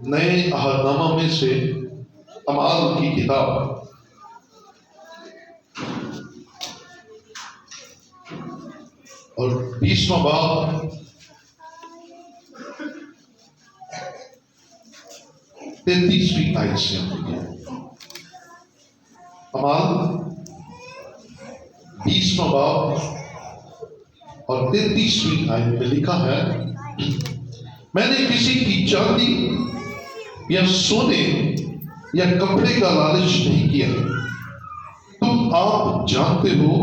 نئے عہد نامہ میں سے اعمال کی کتاب اور 20واں باب 33ویں آیت سے ہم لیں۔ اعمال 20واں باب اور 33ویں آیت میں لکھا ہے، میں نے کسی کی چاندی یا سونے یا کپڑے کا لالچ نہیں کیا۔ تم آپ جانتے ہو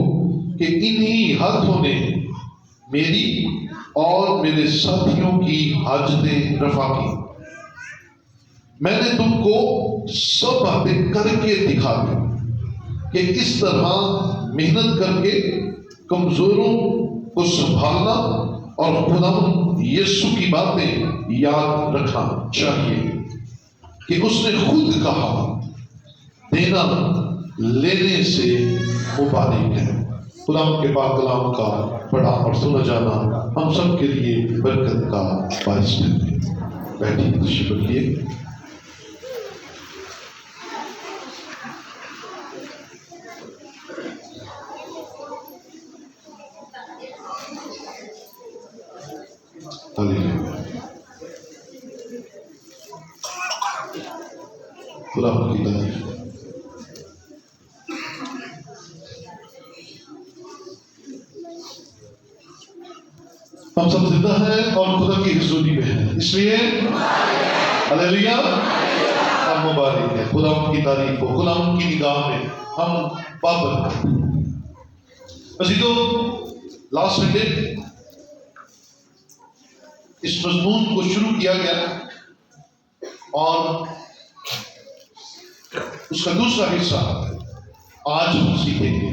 کہ انہی ہاتھوں نے میری اور میرے ساتھیوں کی حاجتیں رفع کی۔ میں نے تم کو سب باتیں کر کے دکھا دی کہ کس طرح محنت کر کے کمزوروں کو سنبھالنا اور خدا یسوع کی باتیں یاد رکھنا چاہیے کہ اس نے خود کہا، دینا لینے سے مبارک ہے۔ خدا کے پاک کلام کا پڑھا اور سنا جانا ہم سب کے لیے برکت کا باعث بنے۔ بیٹھیے، تشریف رکھیے۔ خدا کی تعریف۔ ہم سب زندہ ہیں اور خدا کی حضوری میں ہیں، اس لیے ہلیلویا، ہم مبارک ہیں۔ خدا کی تعریف ہو، خدا کی نگاہ میں ہم پابند ہیں۔ عزیزو، لاسٹ سنڈے اس مضمون کو شروع کیا گیا اور اس کا دوسرا حصہ آج ہم سیکھیں گے۔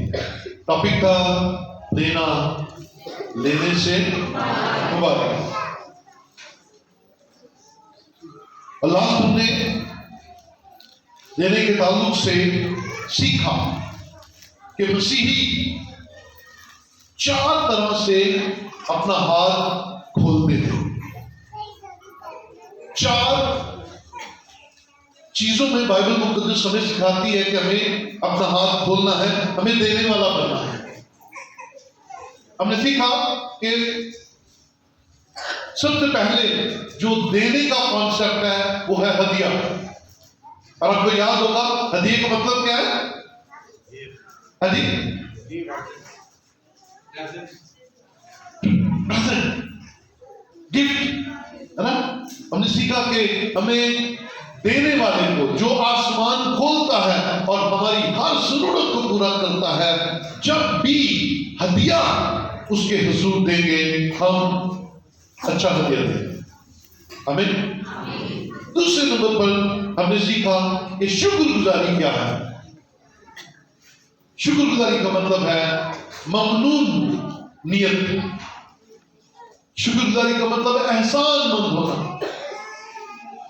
ٹاپک تھا دینا لینے سے مبارک۔ اللہ ہم نے دینے کے تعلق سے سیکھا کہ مسیحی 4 طرح سے اپنا ہاتھ کھولتے ہیں۔ 4 چیزوں میں بائبل مقدس ہمیں سکھاتی ہے کہ ہمیں اپنا ہاتھ کھولنا ہے، ہمیں دینے والا بننا ہے۔ ہم نے سیکھا کہ سب سے پہلے جو دینے کا کانسیپٹ ہے وہ ہے ہدیہ۔ اور آپ کو یاد ہوگا ہدیے کا مطلب کیا ہے؟ گفٹ ہے نا۔ ہم نے سیکھا کہ ہمیں دینے والے کو جو آسمان کھولتا ہے اور ہماری ہر ضرورت کو پورا کرتا ہے، جب بھی ہدیہ اس کے حضور دیں گے ہم اچھا ہدیہ دیں گے۔ آمین۔ دوسرے نمبر پر ہم نے سیکھا کہ شکر گزاری کیا ہے۔ شکر گزاری کا مطلب ہے ممنون نیت۔ شکر گزاری کا مطلب ہے احسان مند ہونا۔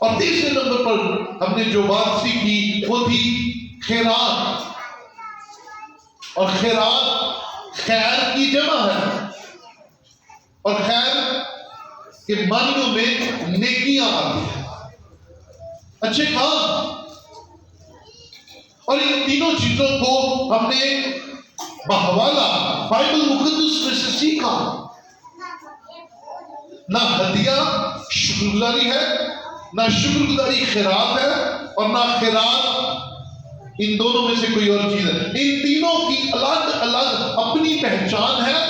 اور تیسرے نمبر پر ہم نے جو بات سیکھی وہ تھی خیرات۔ اور خیرات خیر کی جمع ہے، اور خیر کے معنیوں میں نیکیاں آتی ہیں، اچھے کام۔ اور ان تینوں چیزوں کو ہم نے بحوالہ بائبل مقدس میں سے سیکھا۔ نہ ہدیہ شکر گزاری ہے، نہ شکر گزاری خیرات ہے، اور نہ خیرات ان دونوں میں سے کوئی اور چیز ہے۔ ان تینوں کی الگ الگ اپنی پہچان ہے،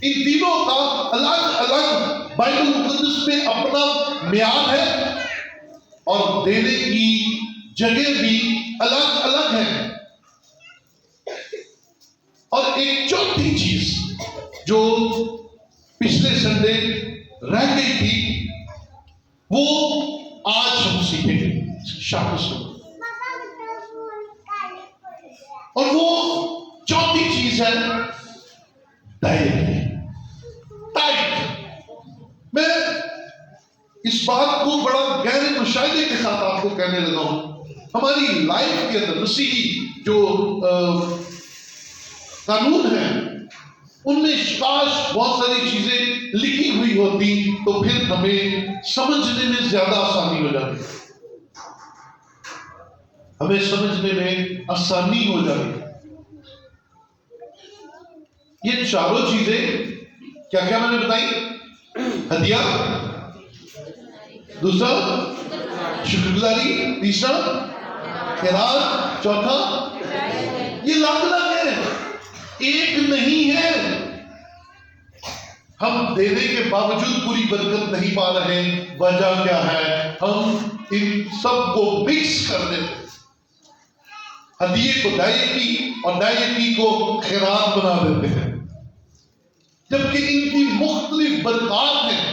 ان تینوں کا الگ الگ بائبل مقدس میں اپنا معیار ہے، اور دینے کی جگہ بھی الگ الگ ہے۔ اور ایک چوتھی چیز جو پچھلے سنڈے رہ گئی تھی وہ آج ہم سیکھیں گے شام سے۔ اور وہ چوتھی چیز ہے میں اس بات کو بڑا گہرے مشاہدے کے ساتھ آپ کو کہنے لگا ہوں۔ ہماری لائف کے اندر مسیحی جو قانون ہے ان میں کاش بہت ساری چیزیں لکھی ہوئی ہوتی تو پھر ہمیں سمجھنے میں زیادہ آسانی ہو جاتی، ہمیں سمجھنے میں آسانی ہو جاتی۔ یہ چاروں چیزیں کیا کیا میں نے بتائی؟ ہدیہ، دوسرا شکر گزاری، تیسرا خیرات، چوتھا یہ الگ الگ ہے، ایک نہیں ہے۔ ہم دینے کے باوجود پوری برکت نہیں پا رہے، وجہ کیا ہے؟ ہم ان سب کو مکس کر دیتے، ہدیے کو دائیں کی اور دائیں کی کو خیرات بنا دیتے ہیں، جبکہ ان کی مختلف برکات ہیں۔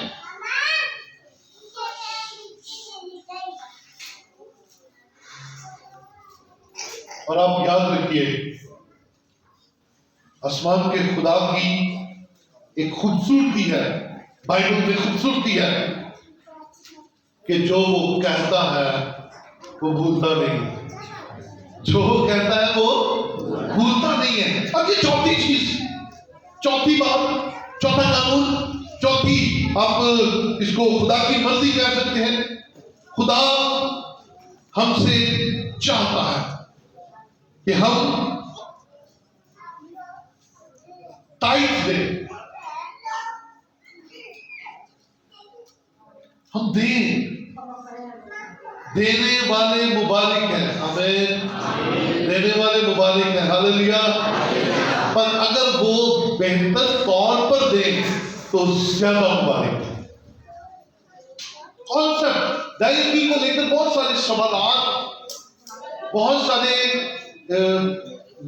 اور آپ یاد رکھیے، آسمان کے خدا کی ایک خوبصورتی ہے، بائبل میں خوبصورتی ہے کہ جو وہ کہتا ہے وہ بھولتا نہیں، جو وہ کہتا ہے وہ بھولتا نہیں ہے۔ اب یہ چوتھی چیز، چوتھی بات، چوتھا قانون، چوتھی آپ اس کو خدا کی مرضی کہہ سکتے ہیں۔ خدا ہم سے چاہتا ہے کہ ہم ٹائٹ دیں، ہم دیں۔ دینے والے مبارک ہیں، آمین، دینے والے مبارک ہیں، ہاللیلویا۔ پر اگر وہ بہتر طور پر دیں تو زیادہ مبارک ہے۔ کانسیپٹ دائرگی کو لے کر بہت سارے سوالات، بہت سارے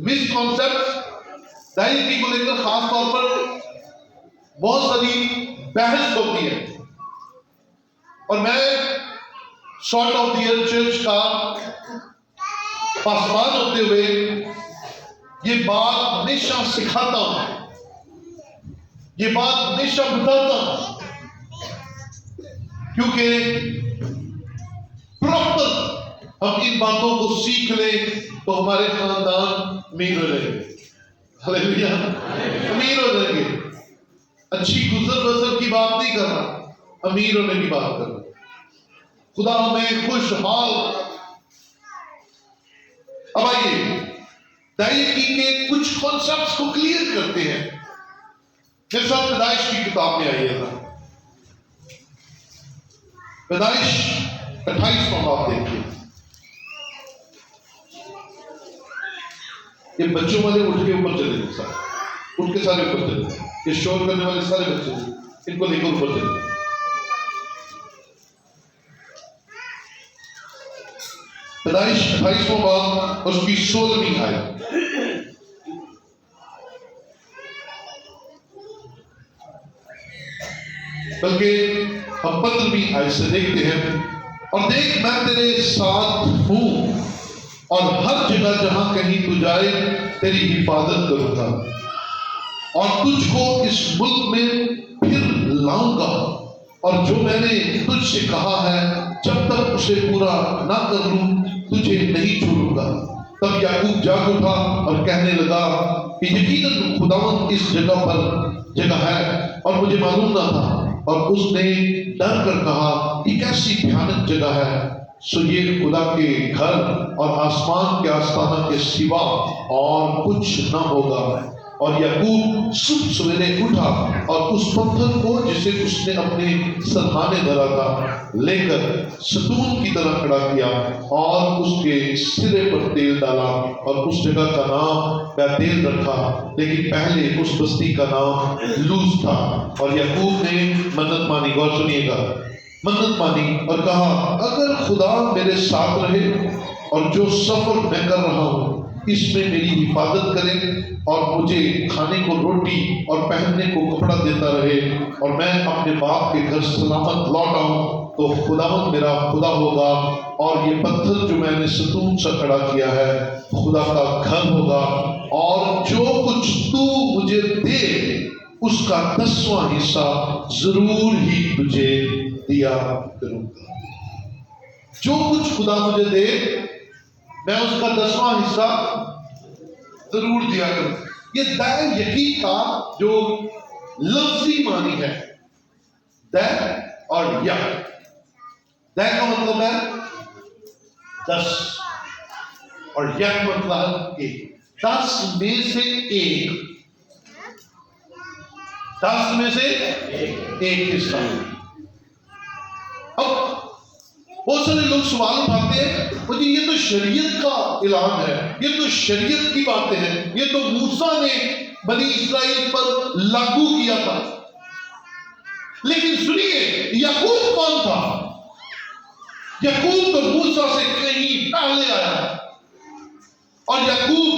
مس کانسیپٹ دائرگی کو لے کر خاص طور پر بہت ساری بحث ہوتی ہے، اور میں short of the air church کا پاسبان ہوتے ہوئے یہ بات ہمیشہ سکھاتا ہوں، یہ بات ہمیشہ بتاتا ہوں، کیونکہ پراپر ہم ان باتوں کو سیکھ لیں تو ہمارے خاندان امیر ہو جائیں گے، ہاللیلویا، امیر ہو جائیں گے۔ اچھی گزر بسر کی بات نہیں کر رہا، امیر ہونے کی بات کر رہا۔ خدا ہمیں خوشحال۔ اب آئیے دائرگی کے کچھ کانسیپٹس کو کلیئر کرتے ہیں۔ میرے ساتھ پیدائش کی کتاب میں آئیے گا، پیدائش 28واں باب دیکھیے۔ یہ بچوں والے اٹھ کے اوپر چلے گئے، سارے اٹھ کے سارے اوپر چلے گئے، یہ شور کرنے والے سارے بچے ان کو لے کر اوپر چلے گئے۔ پیدائش 28واں باب اس کی 16ویں آیت۔ بلکہ ہم 15ویں آیت سے دیکھتے ہیں، اور دیکھ میں تیرے ساتھ ہوں اور ہر جگہ جہاں کہیں تو جائے تیری حفاظت کروں گا، اور تجھ کو اس ملک میں پھر لاؤں گا، اور جو میں نے تجھ سے کہا ہے جب تک اسے پورا نہ کر لوں تجھے نہیں چھوڑوں گا۔ تب یعقوب جاگ اٹھا اور کہنے لگا کہ یقیناً خداوند اس جگہ ہے اور مجھے معلوم نہ تھا، اور اس نے ڈر کر کہا یہ کیسی بھیانک جگہ ہے، سو یہ خدا کے گھر اور آسمان کے آستانہ کے سوا اور کچھ نہ ہوگا۔ اور یعقوب صبح سویرے اٹھا اور اس پتھر کو جسے اس نے اپنے سرہانے دھرا تھا لے کر ستون کی طرح کھڑا کیا، اور اس کے سرے پر تیل ڈالا، اور اس جگہ کا نام بیتیل رکھا، لیکن پہلے اس بستی کا نام لوز تھا۔ اور یعقوب نے منت مانی، غور سنیے گا، منت مانی اور کہا اگر خدا میرے ساتھ رہے اور جو سفر میں کر رہا ہوں اس میں میری حفاظت کرے، اور مجھے کھانے کو روٹی اور پہننے کو کپڑا دیتا رہے، اور میں اپنے باپ کے گھر سلامت لوٹ آؤں، تو خداوند میرا خدا ہوگا، اور یہ پتھر جو میں نے ستون سے کھڑا کیا ہے خدا کا گھر ہوگا، اور جو کچھ تو مجھے دے اس کا 10واں حصہ ضرور ہی تجھے دیا کروں گا۔ جو کچھ خدا مجھے دے میں اس کا 10واں حصہ ضرور دیا کروں۔ یہ دے یقین کا جو لفظی معنی ہے، دے اور یک. دے کا مطلب ہے 10 اور یک مطلب 1. 10 میں سے 1، 10 میں سے 1 حصہ. اب بہت سارے لوگ سوال اٹھاتے ہیں، مجھے یہ تو شریعت کا اعلان ہے، یہ تو شریعت کی باتیں ہیں، یہ تو موسیٰ نے بنی اسرائیل پر لاگو کیا تھا. لیکن سنیے، یعقوب کون تھا؟ یعقوب تو موسیٰ سے کہیں پہلے آیا، اور یعقوب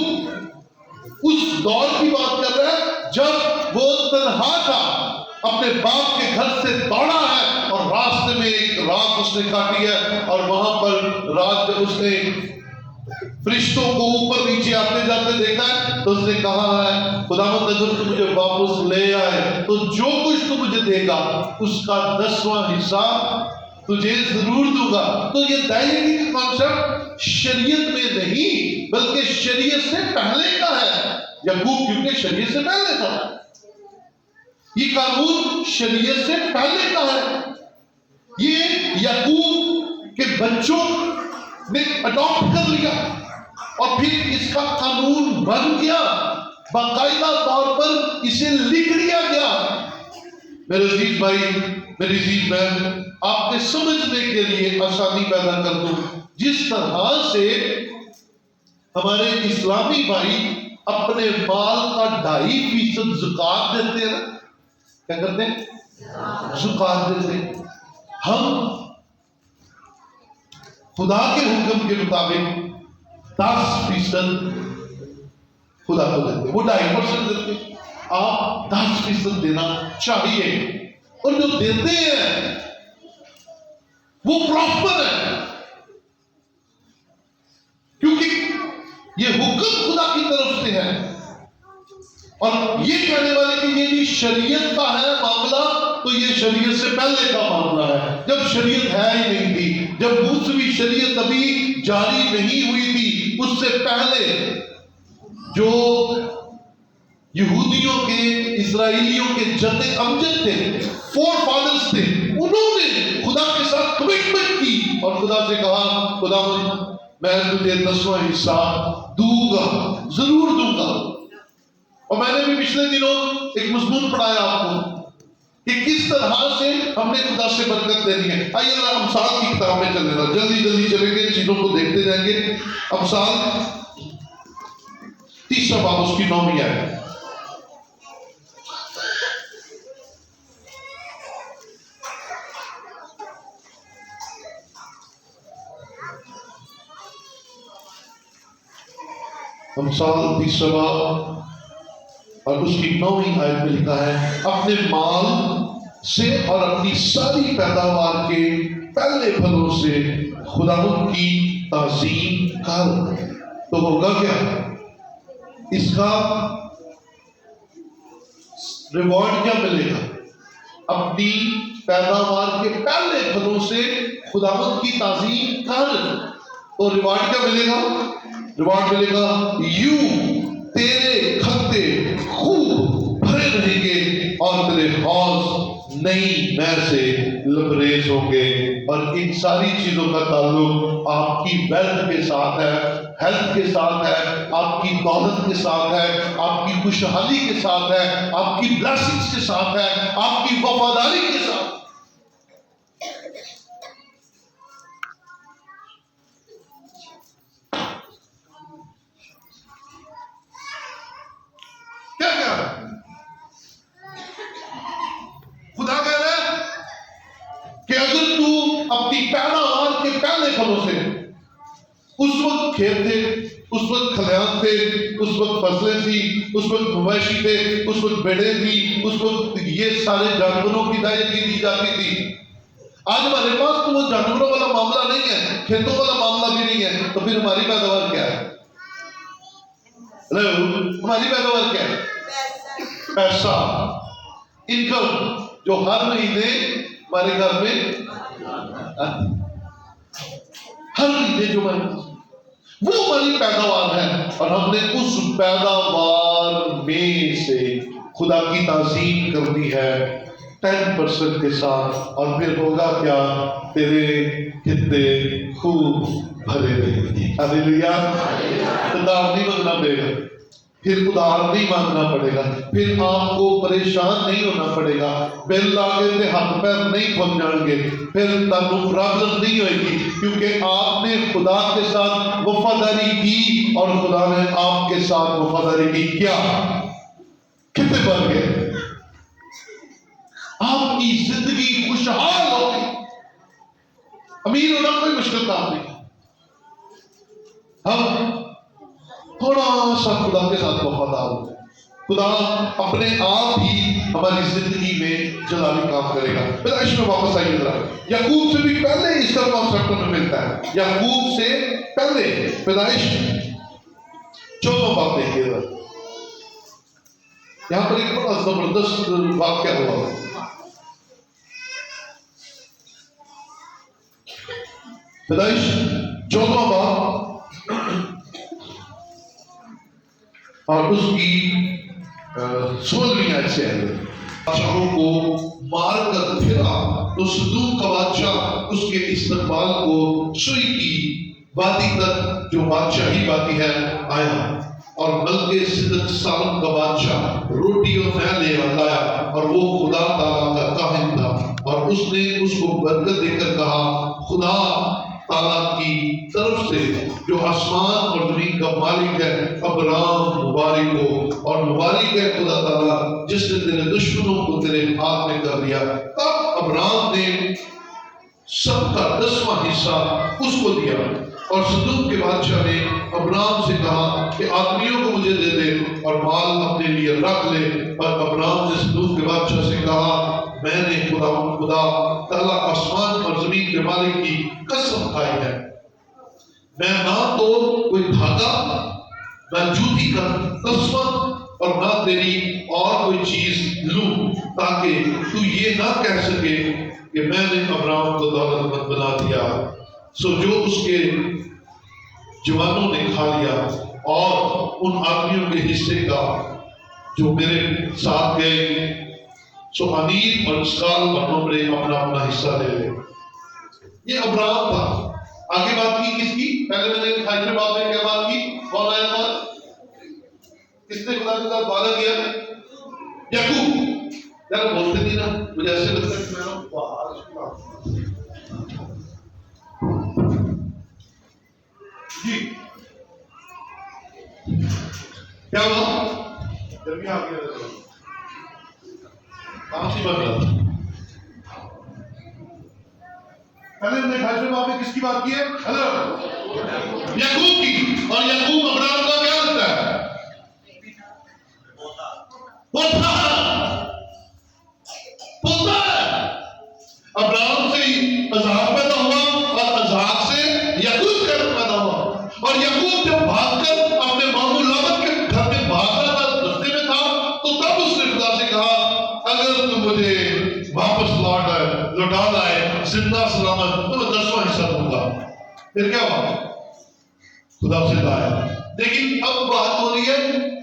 اس دور کی بات کر رہا ہے جب وہ تنہا تھا، اپنے باپ کے گھر سے دوڑا ہے، اور راستے میں ایک رات اس نے کاٹی ہے، اور وہاں پر رات جب اس نے فرشتوں کو اوپر نیچے آتے جاتے دیکھا ہے، تو اس نے کہا ہے خداوند اگر تو مجھے واپس لے آئے تو جو کچھ تو مجھے دے گا اس کا 10واں حصہ تجھے ضرور دوں گا. تو یہ دائرگی کا کانسیپٹ شریعت میں نہیں بلکہ شریعت سے پہلے کا ہے. یعقوب کیونکہ شریعت سے پہلے تھا، یہ قانون شریعت سے پہلے کا ہے. یہ یعقوب کے بچوں نے اڈاپٹ کر لیا اور پھر اس کا قانون بن گیا، باقاعدہ طور پر اسے لکھ لیا گیا. میرے عزیز بھائی، میری عزیز بہن، آپ کے سمجھنے کے لیے آسانی پیدا کر دوں، جس طرح سے ہمارے اسلامی بھائی اپنے مال کا 2.5% زکوٰۃ دیتے ہیں، کیا کرتے ہیں؟ زکوٰۃ دیتے ہیں. ہم خدا کے حکم کے مطابق 10% خدا کو دیتے ہیں، وہ 2.5% دیتے ہیں. آپ 10% دینا چاہیے، اور جو دیتے ہیں وہ پرافٹر ہے، کیونکہ یہ حکم خدا کی طرف سے ہے. اور یہ کہنے والے کہ یہ بھی شریعت کا ہے معاملہ، تو یہ شریعت سے پہلے کا معاملہ ہے، جب شریعت ہے ہی نہیں تھی، جب موسوی شریعت ابھی جاری نہیں ہوئی تھی. اس سے پہلے جو یہودیوں کے، اسرائیلیوں کے جد امجد تھے، فور فادرز تھے، انہوں نے خدا کے ساتھ کمٹمنٹ کی اور خدا سے کہا خدا میں تجھے 10واں حصہ دوں گا، ضرور دوں گا. اور میں نے بھی پچھلے دنوں ایک مضمون پڑھایا آپ کو کہ کس طرح سے ہم نے خدا سے برکت لینی ہے. آئیے اللہ امثال کی کتاب میں چلے گا، جلدی جلدی چلیں گے، چیزوں کو دیکھتے جائیں گے. امثال 30 باب اس کی 9ویں آیت. امثال 30 باب اور اس کی 9ویں آیت میں لکھا ہے، اپنے مال سے اور اپنی ساری پیداوار کے پہلے پھلوں سے خداوند کی تعظیم کر. تو ہوگا کیا؟ اس کا ریوارڈ کیا ملے گا؟ اپنی پیداوار کے پہلے پھلوں سے خداوند کی تعظیم کر. تو ریوارڈ کیا ملے گا؟ ریوارڈ ملے گا تیرے کھتے خوب بھرے رہیں گے اور تیرے حوض نئی نہر سے لبریز ہوں گے. اور ان ساری چیزوں کا تعلق آپ کی ویلتھ کے ساتھ ہے، ہیلتھ کے ساتھ ہے، آپ کی دولت کے ساتھ ہے، آپ کی خوشحالی کے ساتھ ہے، آپ کی بلیسنگز کے ساتھ ہے، آپ کی وفاداری کے ساتھ. خدا کہہ رہا ہے کہ اگر تو اپنی پیداوار کے پہلے پھلوں سے، اس وقت کھیت تھے، اس وقت کھلیان تھے، اس وقت فصلیں تھی، اس وقت مویشی تھے، اس وقت بیڑیں تھی، اس وقت یہ سارے جانوروں کی دائرگی دی جاتی تھی. آج ہمارے پاس تو وہ جانوروں والا معاملہ نہیں ہے، کھیتوں والا معاملہ بھی نہیں ہے. تو پھر ہماری پیداوار کیا ہے؟ ہماری پیداوار کیا ہے؟ پیسہ، انکم، جو ہر مہینے ہمارے گھر میں ہر مہینے جو وہ ہماری پیداوار ہے. اور ہم نے اس پیداوار 10,000 میں سے خدا کی تعظیم کرنی ہے 10% کے ساتھ، اور پھر ہوگا کیا؟ تیرے کتنے خوب بھرے رہیں گے۔ ہاللیلویا۔ ادھار نہیں مانگنا پڑے گا، پھر ادھار نہیں مانگنا پڑے گا، پھر آپ کو پریشان نہیں ہونا پڑے گا، بل آگے سے ہاتھ پیر نہیں پھٹ جائیں گے، پھر تمہیں پرابلم نہیں ہوئے گی، کیونکہ آپ نے خدا کے ساتھ وفاداری کی اور خدا نے آپ کے ساتھ وفاداری کی۔ کیا کتنے بڑھ گئے؟ آپ کی زندگی خوشحال ہوگی۔ امیر ہونا کوئی مشکل کام نہیں، ہم تھوڑا سا خدا کے ساتھ وفادار ہو، خدا اپنے آپ ہی ہماری زندگی میں جلالی کام کرے گا۔ پیدائش میں واپس آئیے ذرا، یعقوب سے بھی پہلے اس کا کانسیپٹ ہمیں ملتا ہے۔ یعقوب سے پہلے پیدائش 14 باب دیکھیے ذرا، یہاں پر ایک بڑا زبردست واقعہ ہوا۔ پیدائش 14 باب اور اس کی 16ویں آیت سے ہے، بادشاہوں کو مار کر پھرا تو سدوم کا بادشاہ اس کے استقبال کو سوئی کی وادی تک جو بادشاہی وادی ہے آیا، اور ملک صدق سالم کا بادشاہ روٹی اور میں لے آیا، اور وہ خدا تعالیٰ کا کاہن تھا، اور اس نے اس کو برکت دے کر کہا، خدا تعالیٰ کی طرف سے جو آسمان اور زمین کا مالک ہے ابرام مبارک ہو، اور مبارک ہے خدا تعالیٰ جس نے تیرے دشمنوں کو تیرے ہاتھ میں کر دیا۔ تب ابرام نے سب کا 10واں حصہ اس کو دیا، اور سدوم کے بادشاہ نے ابرام سے کہا کہ آدمیوں کو مجھے دے دے اور مال اپنے لیے رکھ لے، اور ابرام نے سدوم کے بادشاہ سے کہا، میں نے خدا تعالیٰ آسمان اور زمین کے مالک کی قسم کھائی ہے، میں نہ تو کوئی دھاگا، نہ جوتی کا تسمہ، اور نہ تیری اور کوئی چیز لوں، تاکہ تو یہ نہ کہہ سکے کہ میں نے ابرام کو دولت مند بنا دیا۔ سو جو اس کے جوانوں نے کھا لیا، اور ان آدمیوں کے حصے کا جو میرے ساتھ گئے، سو امیر اور اسکال اور نمرے اپنا اپنا حصہ لے لے۔ یہ ابرام تھا۔ آگے بات کی کس کی؟ پہلے میں نے 28 باب میں کیا بات کی؟ کون آیا تھا؟ کس نے خدا کے ساتھ وعدہ کیا؟ یعقوب۔ یار بولتے نہیں نا، مجھے ایسے لگتا ہے کہ میں باہر جی کیا ہوا؟ جب آ گیا کام سی بات ہے۔ پہلے ہم نے 28 باب میں کس کی بات کی ہے؟ یعقوب کی۔ اور یعقوب ابرام کا کیا لگتا ہے؟ پوتا ہے۔ ابرام سے اسحاق پیدا ہوا، اور اسحاق سے یعقوب پیدا ہوا، اور یعقوب جب بھاگ کر اپنے ماموں لاban کے گھر میں بھاگ رہا تھا، رستے میں تھا، تو تب اس نے خدا سے کہا، اگر تم مجھے واپس لوٹا لائے زندہ سلامت تو میں 10واں حصہ دوں گا۔ پھر کیا ہوا؟ خدا سے لایا۔ لیکن اب بات ہو رہی ہے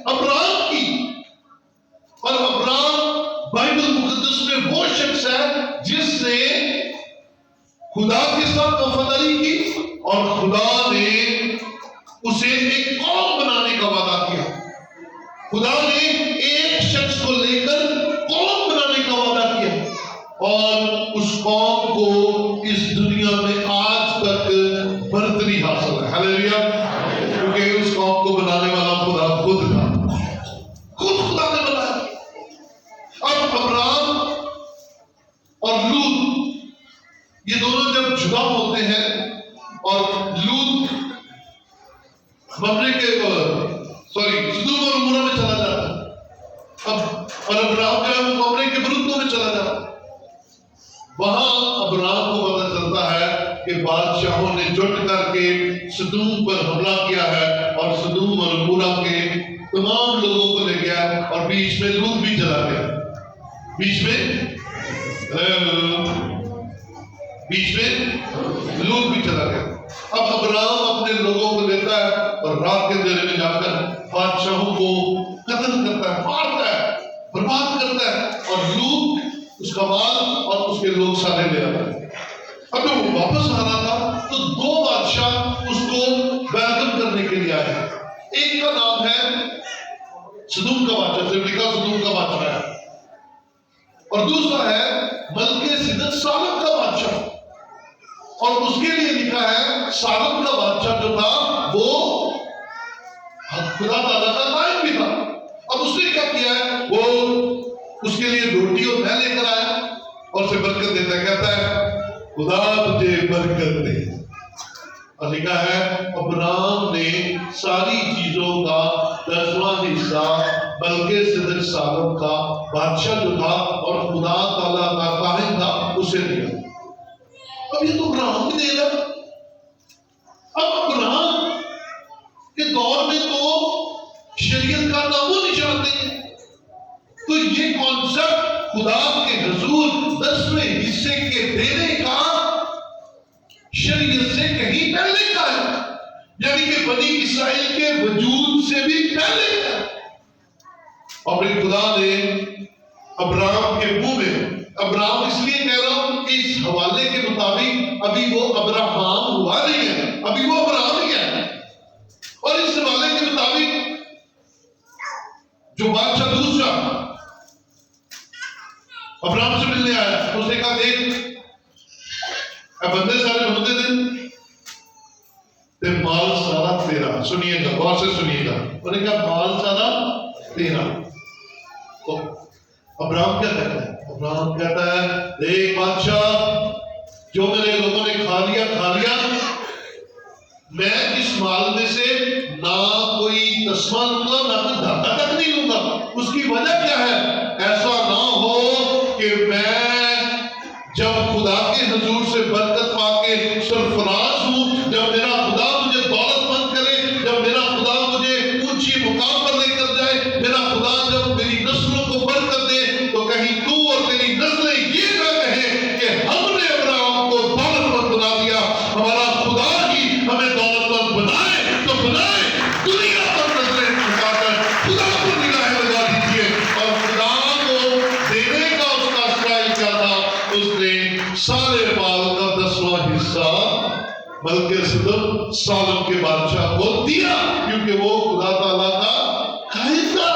ابرام کی، اور ابرام بائبل مقدس میں وہ شخص ہے جس نے خدا کے ساتھ وفاداری کی، اور خدا نے اسے ایک قوم بنانے کا وعدہ کیا۔ خدا نے ایک شخص کو لے کر قوم بنانے کا وعدہ کیا، اور اس قوم کو اس دنیا میں آج تک برتری حاصل ہے۔ ہاللیلویا۔ کیونکہ اس قوم کو بنانے والا خدا خود تھا، خود خدا نے بنایا۔ اب ابرام اور لوط یہ دونوں جب جدا ہوتے ہیں، اور لوط سدوم اور عمورہ میں چلا جاتا ہے، اور ابرام جو ہے وہ ممرے کے برتوں میں چلا جاتا ہے۔ وہاں ابرام کو پتہ چلتا ہے کہ بادشاہوں نے جٹ کر کے سدوم پر حملہ کیا ہے، اور سدوم اور عمورہ کے تمام لوگوں کو لے گیا، اور بیچ میں لوط بھی چلا گیا۔ بیچ میں لوط بھی چلا گیا۔ اب ابرام اپنے لوگوں کو لیتا ہے، اور رات کے اندھیرے میں جا کر بادشاہوں کو قتل کرتا ہے، مارتا ہے، برباد کرتا ہے، اور لوٹ اس کا مال اور اس کے لوگ سارے لے آتا ہے۔ اب جب وہ واپس آ رہا تھا تو دو بادشاہ اس کو ویلکم کرنے کے لیے آئے۔ ایک کا نام ہے سدوم کا بادشاہ، لکھا سدوم کا بادشاہ ہے، اور دوسرا ہے ملکے صدق سالم کا بادشاہ، اور اس کے لیے لکھا ہے سالم کا بادشاہ جو تھا وہ خدا تعالیٰ کا قائم بھی تھا۔ اب اس نے کیا کیا ہے، وہ اس کے لیے روٹی اور میں لے کر آیا اور اسے برکت دیتا ہے، کہتا ہے خدا تجھے برکت دے، اور لکھا ہے ابرام نے ساری چیزوں کا 10واں حصہ بلکہ صدق سالم کا بادشاہ جو تھا اور خدا تعالیٰ کا قائم تھا اسے دیا۔ اب یہ تو ابراہم کی دے گا۔ اب ابراہم کے دور میں تو شریعت کا نام و نشان نہیں ہے، تو یہ کانسیپٹ خدا کے حضور 10ویں حصے کے دینے کا شریعت سے کہیں پہلے کا ہے، یعنی کہ بنی اسرائیل کے وجود سے بھی پہلے کا ہے۔ اور پھر خدا نے ابراہم کے منہ میں، ابراہم اس لیے کہہ رہا ہوں کہ اس حوالے کے مطابق ابھی وہ ابراہم ہوا نہیں ہے، ابھی وہ ابراہم ہی ہے، اور اس حوالے کے مطابق جو بادشاہ دوسرا ابراہم سے ملنے آیا، اس نے کہا دیکھ اے بندے سارے بندے دن تے مال سارا تیرا، سنیے گا غور سے سنیے گا، انہوں نے کہا مال سارا تیرا۔ تو ابراہم کیا کہتا ہے؟ ابراہم کہتا ہے دیکھ بادشاہ، جو میرے لوگوں نے کھا لیا، میں اس مال میں سے نہ کوئی تسمہ لوں گا نہ کوئی دھاگا تک نہیں لوں گا۔ اس کی وجہ کیا ہے؟ ایسا نہ ہو کہ میں جب خدا کے حضور سے برکت پا کے سرفراز ہوں، جب میرا خدا مجھے دولت مند کرے، جب میرا خدا مجھے اونچی مقام پر لے کر جائے، میرا خدا جب میری نسلوں کو برکت دے، تو کہیں تو اور تیری نسلیں یہ نہ کہیں کہ ہم نے ابراہم کو دولت مند بنا دیا، ہمارا خدا ہی ہمیں دولت مند بنائے تو بنائے۔ دنیا پر نظریں جھکا کر خدا کو نگاہیں لگا دیجیے، اور خدا کو دینے کا اس کا اسٹائل کیا تھا؟ اس نے سارے مال کا 10واں حصہ بلکہ صدق سالم کے بادشاہ کو دیا، کیونکہ وہ خدا تعالیٰ کا قائد تھا،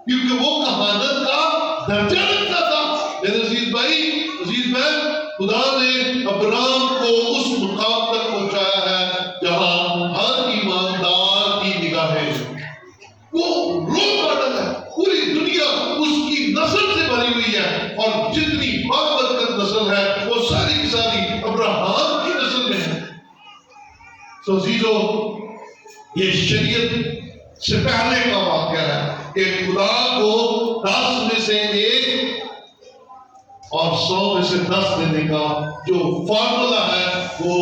کیونکہ وہ کہانت کا درجہ رکھتا تھا۔ میرے عزیز بھائی، عزیز بہن، خدا نے ابراہم کو اس مقام تک پہنچایا ہے جہاں ہر ایماندار کی نگاہیں، وہ رول ماڈل ہے، پوری دنیا اس کی نسل سے بھری ہوئی ہے، اور جتنی بابرکت نسل ہے وہ ساری کی ساری ابراہم کی نسل میں ہے۔ تو عزیزو، یہ شریعت سے پہلے کا واقعہ ہے کہ خدا کو 10 میں سے 1 اور 100 میں سے 10 دینے کا جو فارمولا ہے وہ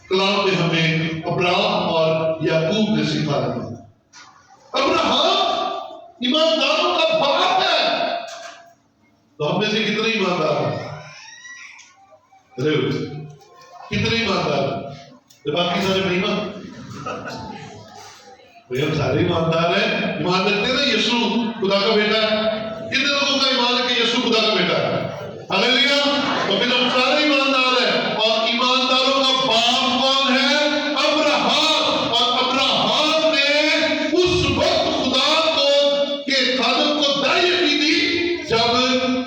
کلام میں ہمیں ابراہم اور یعقوب نے سکھایا ہے۔ ابراہم ایمانداروں کا باپ ہے، تو ہم میں سے کتنے ایماندار ہیں؟ کتنے ایماندار ہیں؟ باقی سارے بےایمان؟ بھئی ہم سارے ایماندار ہیں، ایمان رکھتے ہیں نا یسوع خدا کا بیٹا ہے۔ کتنے لوگوں کا ایمان ہے کہ یسوع خدا کا بیٹا ہے؟ ہلیلویا! تو پھر ہم سارے ایماندار ہیں، اور ایمانداروں کا باپ کون ہے؟ ابراہم۔ اور ابراہم نے اس وقت خدا کو کے خادم کو دائیں کی دی جب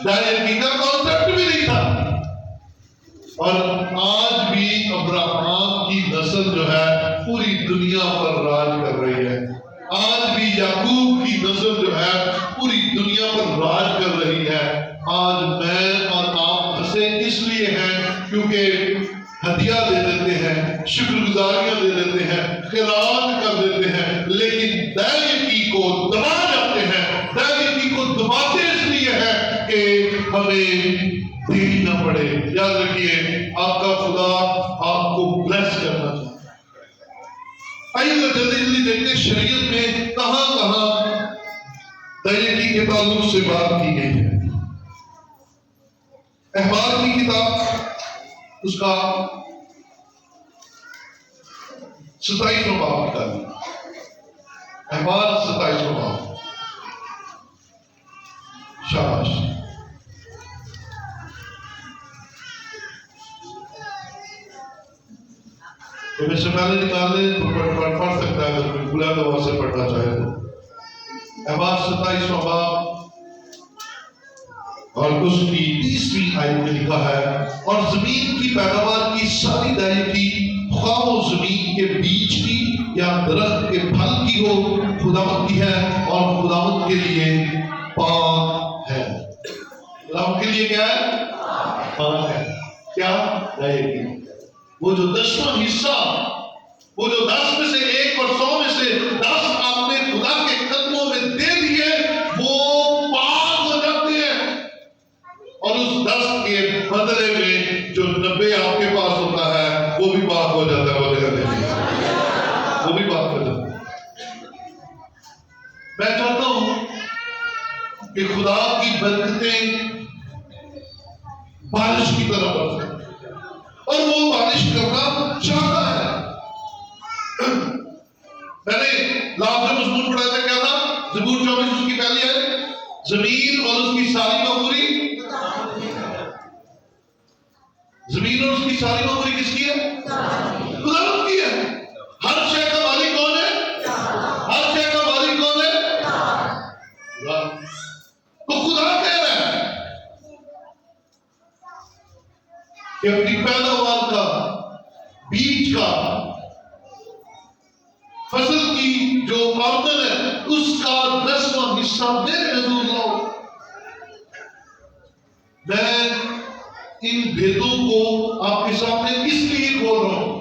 دائیں کی کا کانسیپٹ بھی نہیں تھا، اور آج بھی ابراہم کی نسل جو ہے پوری دنیا پر راج کر رہی ہے۔ آج بھی یعقوب کی نسل جو ہے پوری دنیا پر راج کر رہی ہے۔ آج میں اور آپ ہنسے اس لیے ہیں کیونکہ ہدیہ دے دیتے ہیں، شکر گزاریاں دے دیتے ہیں، خیرات کر دیتے ہیں، لیکن دائرگی کو دبا جاتے ہیں۔ دائرگی کو دباتے اس لیے ہے کہ ہمیں دینی نہ پڑے۔ یاد رکھیے، آپ کا خدا آپ کو بلیس کرنا چاہتا ہے۔ آئیے جلدی جلدی دیکھتے ہیں شریعت میں کہاں کہاں دائرگی کے تعلق سے بات کی گئی ہے۔ احبار کی کتاب اس کا 27واں باب نکالیے۔ احبار 27واں باب۔ تو میں سے پہلے نکال لیں تو پڑھ سکتا ہے اگر کوئی بلند آواز سے پڑھنا چاہے تو۔ احباب 27واں باب اور اس کی 30ویں آیت میں لکھا ہے، اور زمین کی پیداوار کی ساری دائیں کی، خواہ وہ زمین کے بیج کی یا درخت کے پھل کی ہو، خداوند کی ہے اور خداوند کے لیے پاک ہے۔ خداوند کے لیے کیا ہے؟ پاک ہے۔ کیا دائیں کی، وہ جو 10واں حصہ، وہ جو 10 میں سے 1 اور 100 میں سے 10 آپ نے خدا کے قدموں میں دے دیے، وہ پاک ہو جاتے ہیں، اور اس 10 کے بدلے میں جو 90 آپ کے پاس ہوتا ہے وہ بھی پاک ہو جاتا ہے، وہ بھی پاک ہو جاتا ہے۔ میں چاہتا ہوں کہ خدا کی برکتیں بارش کی طرح برسیں، اور وہ بارش کرنا چاہتا ہے۔ میں نے لاسٹ جو مضمون پڑھا تھا کیا تھا؟ زبور 24 اس کی پہلی ہے، زمین اور اس کی ساری معموری، زمین اور اس کی ساری معموری کس کی ہے؟ خداوند کی ہے۔ ہر شے کا مالک کون ہے؟ ہر شے کا مالک کون ہے؟ خدا۔ تو خدا کہہ رہا ہے کہ اپنی پیداوار کا، بیج کا، فصل کی جو آمدن ہے اس کا 10واں حصہ میرے حضور لاؤ۔ میں ان بھیدوں کو آپ کے سامنے اس لیے کھول رہا ہوں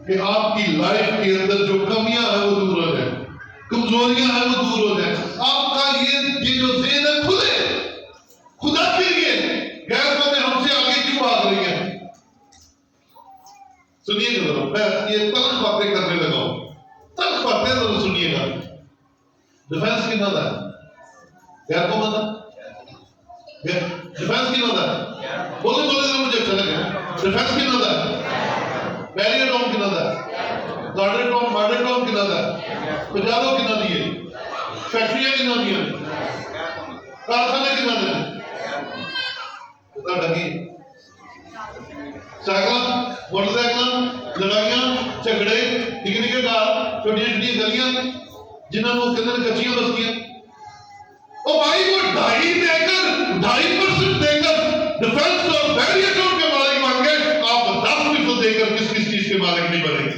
کہ آپ کی لائف کے اندر جو کمیاں ہیں وہ دور ہو جائیں، کمزوریاں ہیں وہ دور ہو جائیں، آپ کا یہ جو ذہن ہے کھلے خدا کے لیے۔ غیر قومیں ہم سے آگے کیوں بھاگ رہی ہیں؟ سنیے گا ذرا، میں یہ تلخ باتیں کرنے لگا ہوں، تلخ باتیں ذرا سنیے گا۔ ڈیفینس کی نظر ہے، غیر قوم ہے، ڈیفینس کی نظر ہے، بولے مجھے اچھا لگے، ڈیفینس کی نظر ہے، بیریئر ٹوم کی نظر ہے، گارڈر ٹوم کی نظر ہے، پجاروں کی نظر ہے، فیکٹریاں کی نظر ہے، کارخانے کی نظر ہے، خدا ڈھکی سائیکل، موٹر سائیکل، لڑائیاں، جھگڑے، نکے نکے گھر، چھوٹی چھوٹی گلیاں جنہوں نے کدھر کچیاں بستیاں، اور بھائی وہ 2.5% دے کر ڈیفنس اور بیریئر ٹون کے مالک بن گئے، آپ 10% دے کر کس چیز کے مالک نہیں بنیں گے؟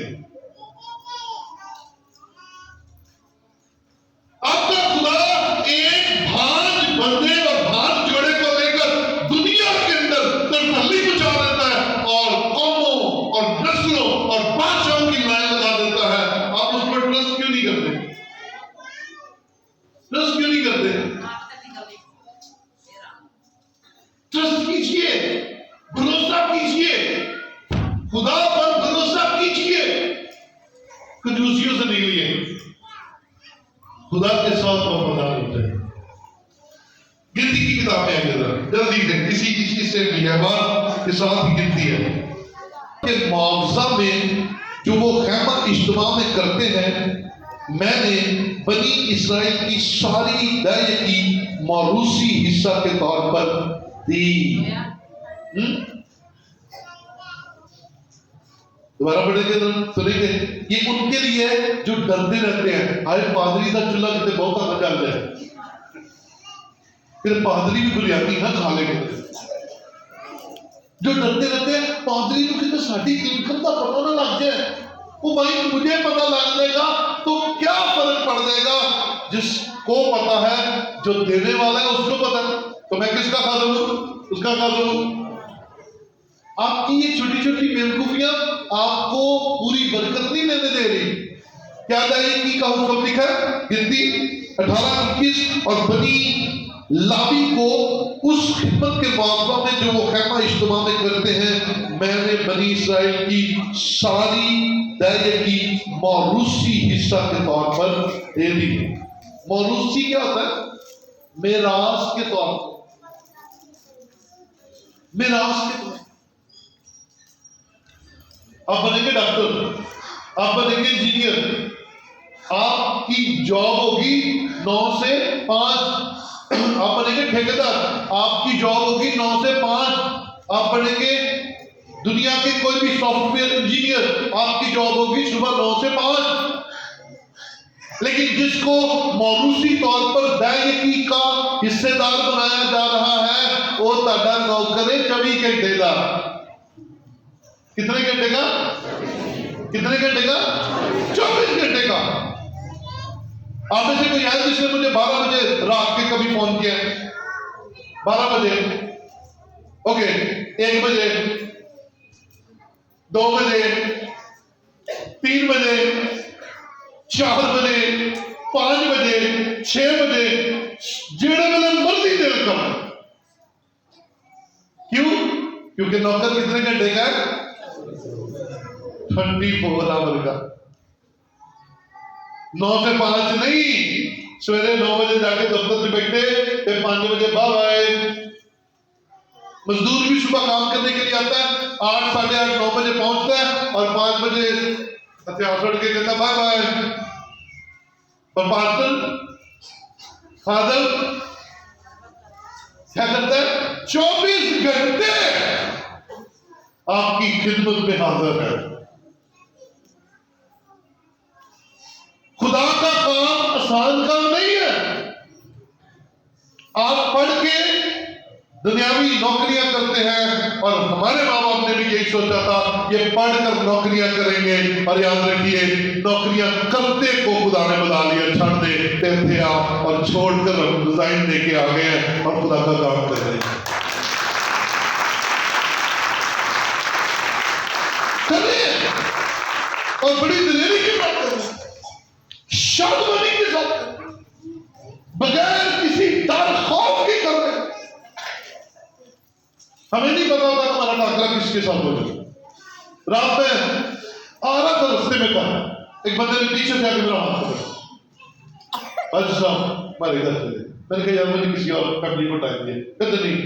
آپ کا خدا ایک بھانج بندے اور بھانج جوڑے کو لے کر دنیا کے اندر تسلی پہنچا دیتا ہے، اور قوموں اور نسلوں اور بادشاہوں کی لائن لگا دیتا ہے۔ آپ اس پر ٹرسٹ کیوں نہیں کرتے؟ ٹرسٹ کیوں نہیں کرتے؟ ٹرسٹ کیجئے، بھروسہ کیجئے، خدا پر بھروسہ کیجئے، کنجوسیوں سے نکلیے، خدا کے ساتھ وفادار ہوتے ہیں۔ گنتی کی کتاب میں آئیے ذرا جلدی سے، اسی سے احباب کے ساتھ ہی گنتی ہے کہ معاوضہ میں جو وہ خیمہ اجتماع میں کرتے ہیں، میں نے بنی اسرائیل کی ساری دائیں کی موروثی حصہ کے طور پر دی۔ دوبارہ پڑھیں گے سنیں گے، یہ ان کے لیے جو ڈرتے رہتے ہیں، آئے پادری کا چولہا کتنے بہت آگے جل جائے، پھر پادری بھی بریانی نہ کھا لیں گے، جو ڈرتے رہتے ہیں پادری کو کتنے ساڑھی انکم کا پتہ نہ لگ جائے، وہ بھائی مجھے پتہ لگ جائے گا تو کیا فرق پڑ جائے گا؟ جس کو پتہ ہے، جو دینے والا ہے اس کو پتہ ہے، تو میں کس کا کھا دوں؟ اس کا کھا دوں۔ آپ کی یہ چھوٹی چھوٹی بیوقوفیاں آپ کو پوری برکت نہیں لینے دے رہی۔ کیا دائیں کی کا حکم لکھا ہے؟ گنتی 18-21، اور بنی لاوی کو اس خدمت کے معاملہ میں جو وہ خیمہ اجتماع میں کرتے ہیں، میں نے بنی اسرائیل کی ساری دائیں کی موروثی حصہ کے طور پر دے دی۔ موروثی کیا ہوتا ہے؟ میراث کے طور پر، میراث کے طور پر۔ آپ بنیں گے ڈاکٹر، آپ بنیں گے انجینئر، آپ کی جاب ہوگی 9 سے 5، آپ بنیں گے ٹھیکیدار، آپ کی جاب ہوگی 9 سے 5، آپ بنیں گے دنیا کے کوئی بھی سافٹ ویئر انجینئر آپ کی جاب ہوگی صبح 9 سے 5، لیکن جس کو موروثی طور پر دائیکی کا حصے دار بنایا جا رہا ہے وہ تہاڈا نوکر ہے 24 گھنٹے کا۔ کتنے گھنٹے کا؟ کتنے گھنٹے کا؟ 24 گھنٹے کا۔ آپ میں سے کوئی ہے جس نے مجھے 12 بجے رات کے کبھی فون کیا ہے؟ 12 بجے، اوکے، 1 بجے، 2 بجے، 3 بجے، 4 بجے، 5 بجے، 6 بجے، جڑے ویلے مرضی دل کر۔ کیوں؟ کیونکہ نوکر کتنے گھنٹے کا ہے؟ 24 آور کا۔ 9 سے 5 نہیں، سویرے 9 بجے جا کے دفتر سے بیٹھے پھر 5 بجے باہر آئے۔ مزدور بھی صبح کام کرنے کے لیے آتا ہے، 8، 8:30، 9 بجے پہنچتا ہے اور 5 بجے ہتھیار چھوڑ کے کہتا بائے بائے۔ اور پارسل فادر کیا کرتا ہے؟ 24 گھنٹے آپ کی خدمت میں حاضر ہے۔ خدا کا کام آسان کام نہیں ہے۔ آپ پڑھ کے دنیاوی نوکریاں کرتے ہیں، اور ہمارے ماں باپ نے بھی یہی سوچا تھا یہ پڑھ کر نوکریاں کریں گے، اور یاد رکھیے نوکریاں کرتے کو خدا نے بتا لیا چھڑ دے تھے آپ، اور چھوڑ کر ہم ڈیزائن دے کے آ گئے ہیں اور خدا کا کام کر رہے ہیں۔ کریں اور بڑی دلیری کی بات کریں، شادمانی کے ساتھ کریں، بغیر کسی ڈر خوف کے کر رہے ہیں۔ ہمیں نہیں پتا ہوتا ہمارا ٹاکرا کس کے ساتھ ہو جائے۔ رات میں آ رہا تھا، رستے میں تھا، ایک بندے نے پیچھے سے آ کے میرا ہاتھ پکڑا، حاجی صاحب ہمارے گھر چلے۔ میں نے کہا یار مجھے کسی اور فیملی کو ٹائم دیا۔ کہتے نہیں،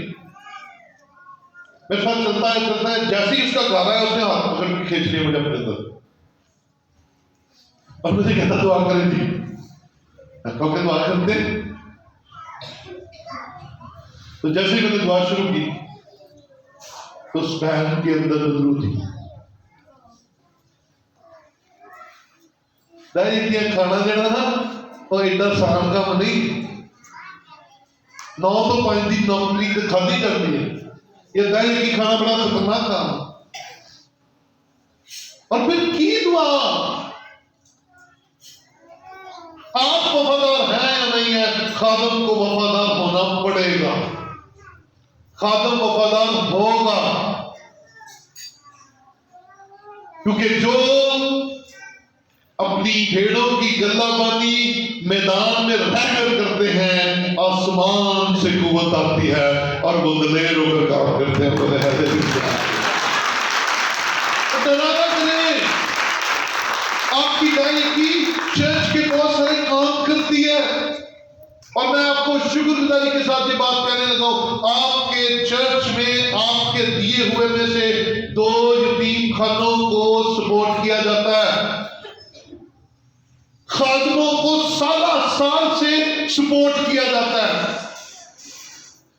میرے ساتھ چلتا ہے، جیسے ہی اس کا گھر آیا اس نے ہاتھ پکڑ کے کھینچ لیا مجھے اپنے اندر، اور مجھے کہتا دعا کریں جی۔ میں کہا کہ دعا کرتے۔ تو جیسے ہی میں نے دعا شروع کی تو اس بہن کے اندر بدلو تھی۔ یہ کھانا دینا نا اور ایڈا آسان کام نہیں۔ 9 تو 5 دن نوکری کھادی جاتی ہے، یہ دہی کی کھانا بڑا خطرناک کام۔ اور پھر کی دعا، آپ وفادار ہیں یا نہیں ہے، خادم کو وفادار ہونا پڑے گا، خادم وفادار ہوگا، کیونکہ جو اپنی بھیڑوں کی گلہ بانی میدان میں رہ کر کرتے ہیں آسمان سے قوت آتی ہے اور وہ دلیر ہو کر کام کرتے ہیں۔ ڈرانا کریں، آپ کی دائیکی چرچ کے بہت سارے کام کرتی ہے، اور میں آپ کو شکر گزاری کے ساتھ یہ بات کہنے لگا ہوں، آپ کے چرچ میں آپ کے دیے ہوئے میں سے 2 یتیم خانوں کو سپورٹ کیا جاتا ہے، خادموں کو سال سے سپورٹ کیا جاتا ہے،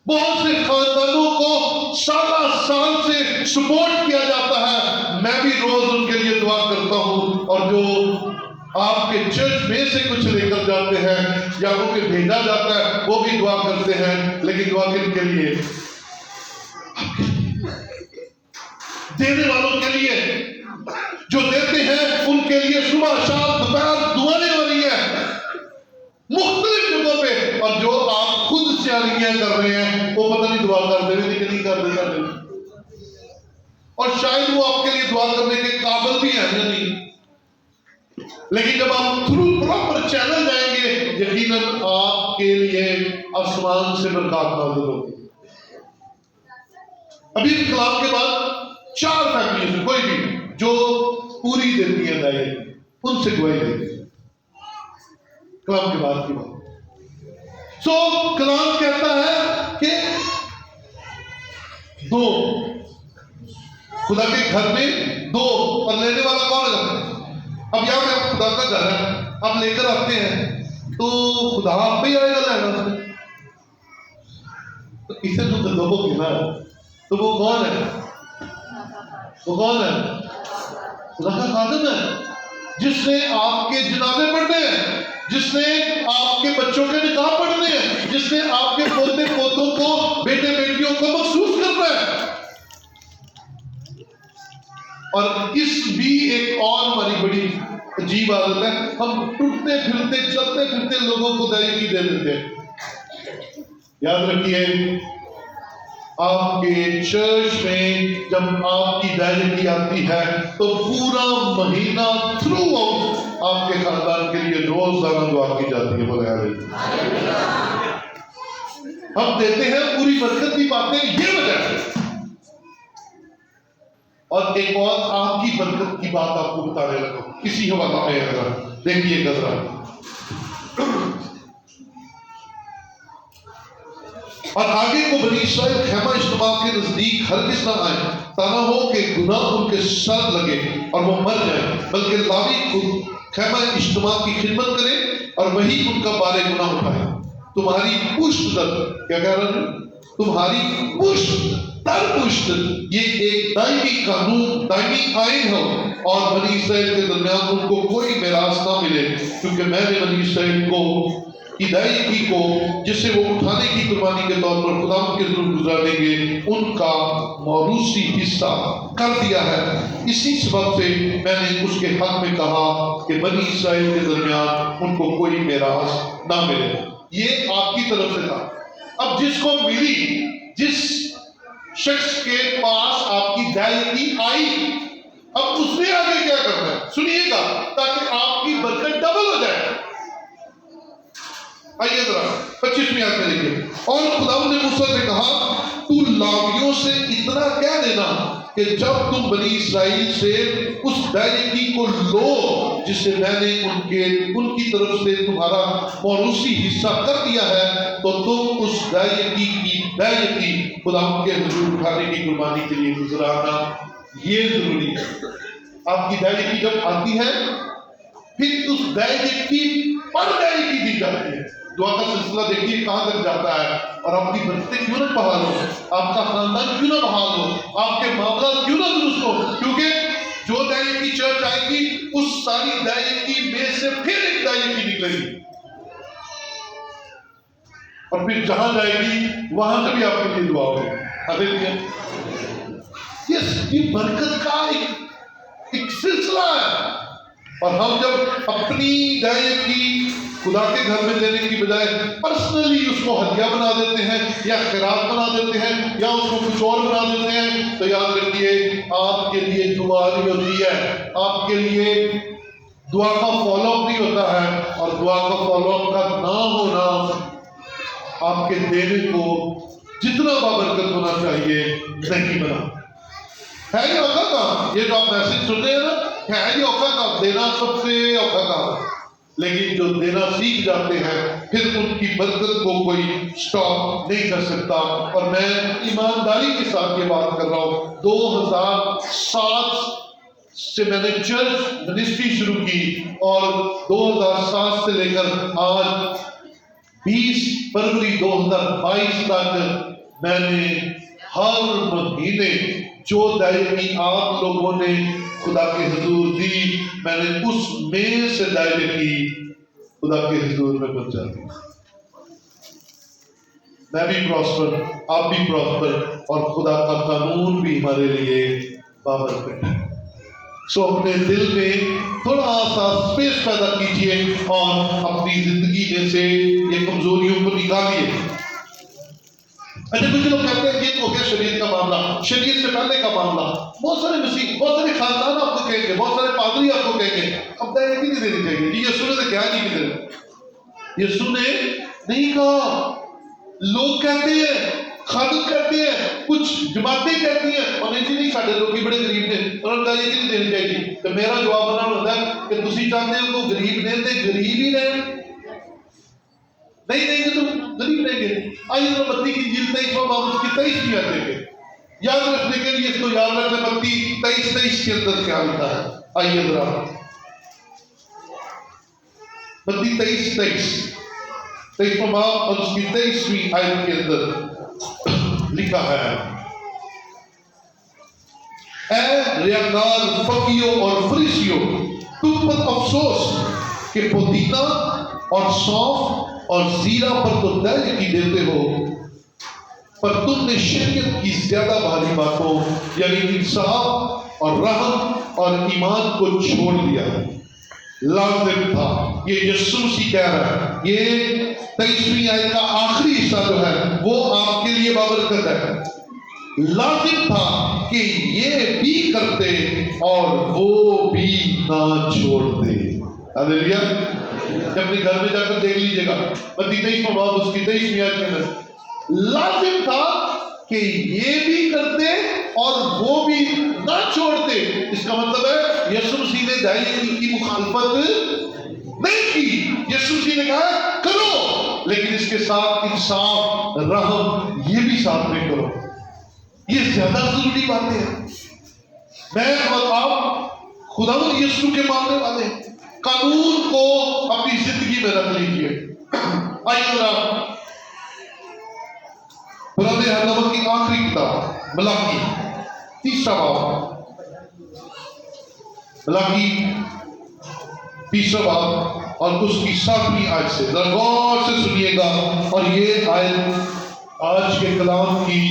بہت سے خاندانوں کو سال سے سپورٹ کیا جاتا ہے۔ میں بھی روز ان کے لیے دعا کرتا ہوں، اور جو آپ کے چرچ میں سے کچھ لے کر جاتے ہیں یا ان کے بھیجا جاتا ہے وہ بھی دعا کرتے ہیں، لیکن دعا کن کے لیے؟ دینے والوں کے لیے، جو دیتے ہیں ان کے لیے صبح شام دوپہر دعائیں ہو رہی ہے مختلف جگہوں پہ، اور جو آپ خود سیاریاں کر رہے ہیں وہ پتہ نہیں دعا کر دے رہے کہ نہیں کر رہے، اور شاید وہ آپ کے لیے دعا کرنے کے قابل بھی ہیں یا نہیں، لیکن جب آپ تھرو پراپر چینل جائیں گے یقیناً آپ کے لیے آسمان سے برکات نازل ہوگی۔ ابھی کلام کے بعد 4 فیملیز میں کوئی بھی جو پوری دیتی ہے دائیں ان سے دعائیں دیتی ہے کلام کے بعد کی بات۔ سو کلام کہتا ہے کہ 2 خدا کے گھر میں 2، اور لینے والا کون ہے؟ اب یہاں پہ خدا کا گھر ہے، اب لے کر آتے ہیں تو خدا آپ بھی آئے گا لینا، تو اسے تو دو کو کہنا ہے، تو وہ کون ہے؟ وہ کون ہے؟ خدا کا خادم ہے، جس نے آپ کے جنازے پڑھنے ہیں، جس نے آپ کے بچوں کے نکاح پڑھنے ہیں، جس نے آپ کے پوتے پوتوں کو، بیٹے بیٹیوں کو مخصوص کرنا ہے۔ اور اس بھی ایک اور ہماری بڑی عجیب عادت ہے، ہم ٹوٹتے پھرتے چلتے پھرتے لوگوں کو دائیکی دے دیتے ہیں۔ یاد رکھیے، آپ کے چرچ میں جب آپ کی دائیکی آتی ہے تو پورا مہینہ تھرو آؤٹ آپ کے خاندان کے لیے روزانہ دعا کی جاتی ہے۔ بولے آمین۔ ہم دیتے ہیں پوری برکت کی باتیں یہ وجہ ہے۔ اور ایک اور آپ کی برکت کی بات آپ کو بتانے لگا، کسی حوالہ میں اگر دیکھیے گذرا، اور آگے کو بنی اسرائیل خیمہ اجتماع کے نزدیک ہرگز نہ آئے، تانا ہو کہ گناہ ان کے سر لگے اور وہ مر جائیں، بلکہ لاوی خود خیمہ اجتماع کی خدمت کرے اور وہی ان کا بار گناہ اٹھائے۔ تمہاری پشت در، کیا کہہ رہا ہے؟ تمہاری پشت در پشت یہ ایک دائمی قانون، دائمی آئین ہو، اور بنی اسرائیل کے درمیان ان کو کوئی میراث نہ ملے، کیونکہ میں نے بنی اسرائیل کو ادائیگی کو، جسے وہ اٹھانے کی قربانی کے طور پر خدا کے ضرور گزاریں گے، ان کا موروثی حصہ کر دیا ہے۔ اسی سبب سے میں نے اس کے حق میں کہا کہ بنی اسرائیل کے درمیان ان کو کوئی میراث نہ ملے۔ یہ آپ کی طرف سے تھا۔ اب جس کو ملی، جس شخص کے پاس آپ کی دائیکی آئی، اب اس نے آگے کیا کرنا ہے سنیے گا، تاکہ آپ کی برکت ڈبل ہو جائے۔ آئیے ذرا 25ویں آیت میں دیکھیے، اور خداوند نے موسیٰ سے کہا، تو لاویوں سے اتنا کہہ دینا کہ جب تم بنی اسرائیل سے اس دائیکی کو لو جسے میں نے ان کی طرف سے تمہارا موروثی حصہ کر دیا ہے، تو تم اس دائیکی خداوند کے حضور اٹھانے کی قربانی کے لیے گزرانا یہ ضروری ہے۔ آپ کی دائیکی جب آتی ہے، پھر اس دائیکی پر دائیکی دی جاتی ہے۔ دعا کا سلسلہ دیکھیے کہاں تک جاتا ہے، اور اپنی برکتیں کیوں نہ بحال ہو، آپ کا خاندان کیوں نہ بحال ہو، آپ کے معاملات کیوں نہ درست ہو، کیونکہ جو دائیکی چرچ آئے گی اس ساری دائیکی میں سے پھر ایک دائیکی نکلے گی، اور پھر جہاں جائے گی وہاں سے بھی آپ کے لیے دعا ہوگی۔ یہ برکت کا ایک سلسلہ ہے، اور ہم جب اپنی دائیکی خدا کے گھر میں دینے کی بجائے پرسنلی اس کو ہدیہ بنا دیتے ہیں، یا خیرات بنا دیتے ہیں، یا اس کو کچھ اور بنا دیتے ہیں، تو یاد رکھیے آپ کے لیے دعا نہیں ہوتی ہے، آپ کے لیے دعا کا فالو اپ نہیں ہوتا ہے، اور دعا کا فالو اپ کا نہ ہونا آپ کے دینے کو جتنا بابرکت ہونا چاہیے نہیں بنا۔ ہے یہ اوکھا کام، یہ جو آپ میسج سن رہے ہیں نا، ہے یہ اوکھا کام، دینا سب سے اوکھا کام ہے، لیکن جو دینا سیکھ جاتے ہیں پھر ان کی برکت کو کوئی سٹاپ نہیں کر سکتا۔ اور میں ایمانداری کے ساتھ یہ بات کر رہا ہوں، 2007 سے میں نے چرچ منسٹری شروع کی، اور 2007 سے لے کر آج 20 فروری 2022 تک میں نے ہر مہینے جو دائیکی آپ لوگوں نے خدا کے حضور دی، میں نے اس میں سے دائیکی خدا کے حضور میں پہنچا دی۔ میں بھی پراسپر، آپ بھی پراسپر، اور خدا کا قانون بھی ہمارے لیے بابرکت ہے۔ سو اپنے دل میں تھوڑا سا سپیس پیدا کیجئے اور اپنی زندگی میں سے یہ کمزوریوں کو نکالیے۔ اچھا، کچھ لوگ کہتے ہیں کہ یہ تو ہو گیا شریعت کا معاملہ، شریعت سے پہلے کا معاملہ۔ بہت سارے مسیح، بہت سارے خاندان آپ کو کہیں گے، بہت سارے پادری آپ کو کہیں گے اب دائیکی نہیں دینی چاہیے، جی یسوع نے کہا نہیں کہ یسوع نے نہیں کہا، لوگ کہتے ہیں، خادم کہتے ہیں، کچھ جماعتیں کہتی ہیں، اور نہیں جی نہیں ساڈے لوگ بڑے غریب نے انہوں نے دائیکی نہیں دینی چاہیے، تو میرا جواب بنا ہوتا ہے کہ تسی چاہتے ہو کہ غریب نے تے غریب ہی رہے، نہیں دیں گے تو غریب رہیں گے۔ آئیے ذرا متی کی انجیل 23 باب اس کی 23 کی آیت دیکھیں، یاد رکھنے کے لیے اس کو یاد رکھنے متی 23 کے اندر کیا لکھا ہے۔ آئیے ذرا متی 23 باب اور اس کی 23ویں آیت کے اندر لکھا ہے، اے ریاکار فقیوں اور فریسیوں، تم پر افسوس کہ پودینہ اور سونف اور زیرہ پر تو دہ یقین دیتے ہو، پر تم نے شریعت کی زیادہ بھاری باتوں یعنی انصاف اور رحم اور ایمان کو چھوڑ دیا۔ لازم تھا، یہ یسوع مسیح کہہ رہا ہے، یہ 23ویں آیت کا آخری حصہ جو ہے وہ آپ کے لیے بابرکت ہے۔ لازم تھا کہ یہ بھی کرتے اور وہ بھی نہ چھوڑتے۔ ہاللیلویا۔ اپنے گھر میں جا کر دیکھ لیجیے گا متی 23واں باب اس کی 23ویں آیت کے اندر لازم تھا کہ یہ بھی کرتے اور وہ بھی نہ چھوڑتے۔ اس کا مطلب ہے یسوع مسیح نے دائیں کی مخالفت نہیں کی، یسوع مسیح نے کہا کرو، لیکن اس کے ساتھ انصاف رحم یہ بھی ساتھ میں کرو۔ یہ زیادہ ضروری باتیں ہیں۔ میں اور آپ خداوند یسوع کے ماننے والے قانون کو اپنی زندگی میں رکھ لیجیے۔ آئیے ذرا پرانے عہد کی آخری کتاب ملاکی 3 باب، ملاکی 3 باب اور اس کی 7ویں آیت سے ذرا غور سے سنیے گا، اور یہ آیت آج کے کلام کی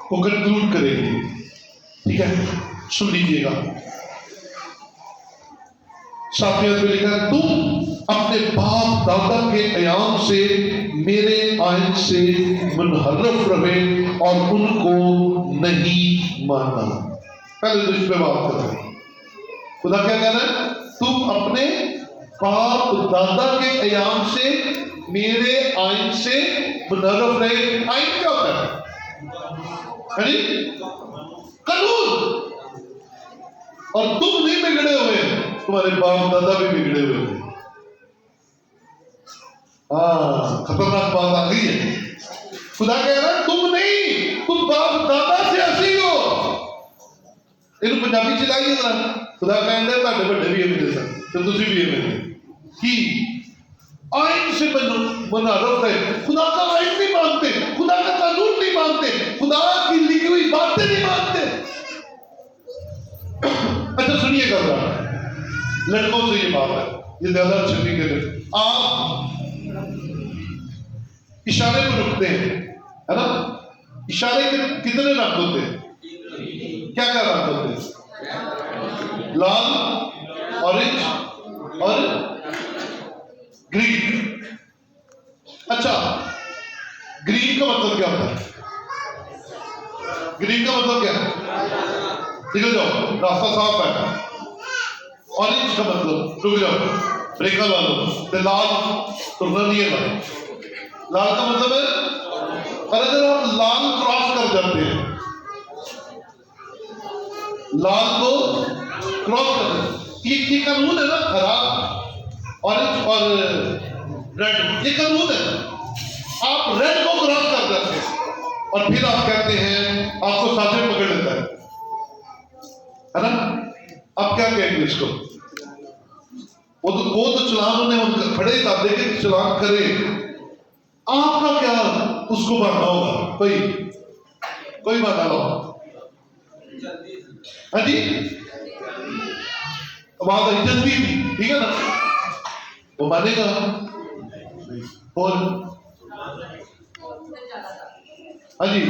کو کنکلوڈ کرے گی۔ ٹھیک ہے، سن لیجیے گا۔ 7ویں آیت میں لکھا ہے، تم اپنے باپ دادا کے ایام سے میرے آئین سے منحرف رہے اور ان کو نہیں مانا۔ پہلے تو اس پہ بات کر رہے ہیں۔ خدا کیا کہہ رہا ہے؟ تم اپنے باپ دادا کے ایام سے میرے آئین سے منحرف رہے۔ آئین کیا ہوتا ہے؟ یعنی قانون۔ اور تم نہیں بگڑے ہوئے، تمہارے باپ دادا بھی بگڑے ہوئے ہیں۔ خطرناک بات آ گئی ہے۔ خدا کہہ رہا ہے تم نہیں، تم باپ دادا سے ایسے ہی ہو۔ یہ پنجابی چلائیے ذرا۔ خدا کہہ رہا ہے بڑے بھی ہے میرے ساتھ تو تسی بھی ہے میرے کی آئین سے منحرف ہے۔ خدا کا آئین نہیں مانتے، خدا کا قانون نہیں مانتے، خدا کی لکھی ہوئی باتیں نہیں مانتے۔ اچھا سنیے گا ذرا، لڑکوں سے یہ بات ہے، یہ زیادہ اچھے طریقے سے آپ اشارے پر رکھتے ہیں، ہے نا؟ اشارے کے کتنے رنگ ہوتے ہیں؟ کیا کیا رنگ ہوتے ہیں؟ لال، اورنج اور گرین۔ اچھا، گرین کا مطلب کیا ہوتا ہے؟ گرین کا مطلب کیا ہے؟ نکل جاؤ، راستہ صاف ہے۔ اورنج کا مطلب رک جاؤ، بریک لا لو۔ لال تو رنیے گا۔ لال کا مطلب ہے اور اگر آپ لال کراس کر جاتے ہیں، لال کو کراس کر، یہ قانون ہے نا، خراب اورنج اور ریڈ، یہ قانون ہے۔ آپ ریڈ کو کراس کر جاتے ہیں اور پھر آپ کہتے ہیں آپ کو ساتھ میں پکڑ لیتا ہے نا؟ آپ کیا کہیں گے اس کو؟ وہ تو چلان انہیں کھڑے دادے کے چلان کرے، آپ کا کیا اس کو باننا ہوگا؟ کوئی باننا ہوگا؟ ہاں جی، وہاں کا عزت بھی تھی، ٹھیک ہے نا؟ وہ مانے گا۔ اور ہاں جی،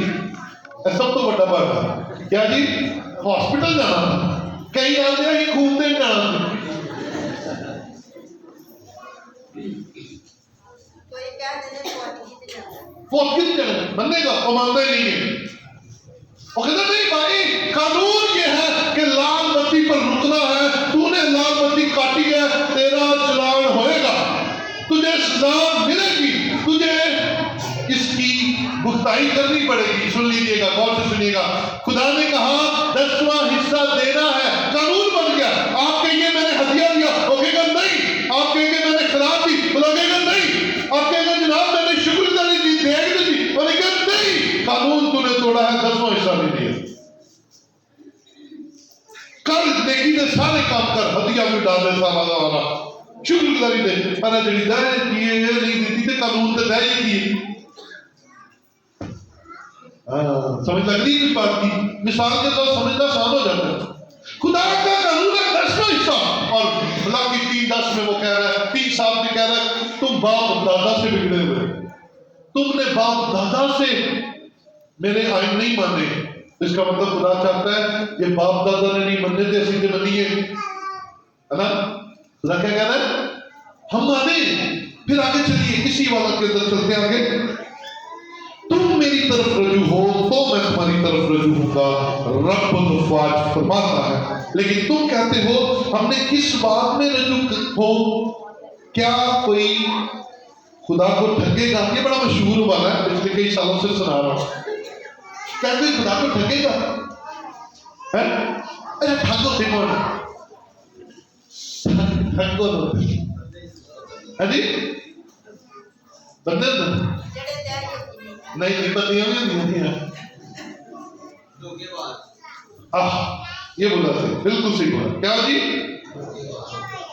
سب تو بڑا بات ہے کیا جی؟ ہاسپٹل جانا، کہیں آتے ہیں گھومتے جانا۔ وہ اب کس جانا بننے گا؟ وہ مانتا ہی نہیں ہے۔ وہ کہتا نہیں بھائی، قانون یہ ہے کہ لال بتی پر رکنا ہے، تو نے لال بتی کاٹی ہے، تیرا چلان ہوئے گا، تجھے سزا ملے گی، تجھے اس کی بھگتائی کرنی پڑے گی۔ سن لیجیے گا، غور سے سنیے گا۔ خدا نے کہا 10واں حصہ دینا ہے، قانون بن گیا۔ آپ کہیں گے میں نے ہدیہ دیا، وہ کہے گا نہیں۔ آپ کہیں گے میں نے خراب دی، وہ کہے گا نہیں۔ آپ کہیں گے جناب میں نے شکر گزاری دی، دیکھ دی، وہ کہے گا نہیں۔ قانون تو نے توڑا ہے، 10واں حصہ نہیں دیا۔ کر نیکی دے سارے کام کر، ہدیہ بھی ڈال دے سارا والا، شکر گزاری دے، پر جڑی دے دیے نہیں دیتی تے قانون تے دے ہی دی۔ سمجھ لگ رہی اس بات کی؟ مثال کے ساتھ سمجھنا آسان ہو جاتا ہے. خدا کا قانون ہے 10واں حصہ، اور اللہ کی 3:10 میں وہ کہہ رہا ہے، 3:7 میں کہہ رہا ہے تم باپ دادا سے بگڑے ہوئے، تم نے باپ دادا سے میرے آئین نہیں مانے. اس کا مطلب خدا چاہتا ہے یہ باپ دادا نے نہیں ماننے تھے، اسی سے منیے، ہے نا؟ خدا کیا کہہ رہا ہے؟ ہم مانیں. پھر آگے چلیے، اسی واقعہ کے اندر چلتے ہیں آگے. تم میری طرف رجوع ہو تو میں تمہاری طرف رجوع ہوں گا، رب الافواج فرماتا ہے. لیکن تم کہتے ہو ہم نے کس بات میں رجوع ہو؟ کیا کوئی خدا کو ٹھگے گا؟ یہ بڑا مشہور والا ہے، پچھلے کئی سالوں سے سنا رہا ہوں. کیا کوئی خدا کو ٹھگے گا؟ ارے ٹھگ ہوتے کون؟ ٹھگ کون ہوتے؟ ہے جی بندے نہیں بندیاں بھی نہیں ہیں. یہ بولا تھا، بالکل صحیح بولا. کیا جی؟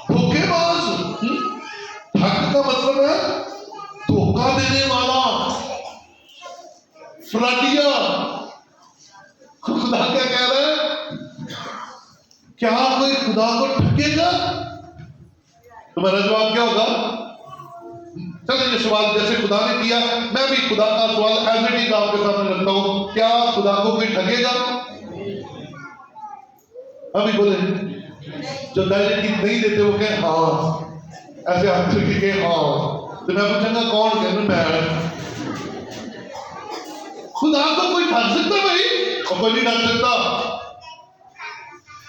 دھوکے باز. ٹھگ کا مطلب ہے دھوکہ دینے والا، فراڈیا. خدا کیا کہہ رہا ہے؟ کیا کوئی خدا کو ٹھگے گا؟ تمہارا جواب کیا ہوگا؟ چلیں یہ سوال جیسے خدا نے کیا، میں بھی خدا کا سوال ایز اٹ از آپ کے سامنے رکھتا ہوں. کیا خدا کو کوئی ٹھگے گا؟ ابھی بولے جو ڈائریکٹلی نہیں دیتے وہ کہیں ہاں، ایسے ہاتھ سے کہ ہاں. تو میں پوچھوں گا کون؟ کہنا میں. خدا کو کوئی ٹھگ سکتا بھائی؟ کوئی نہیں ٹھگ سکتا.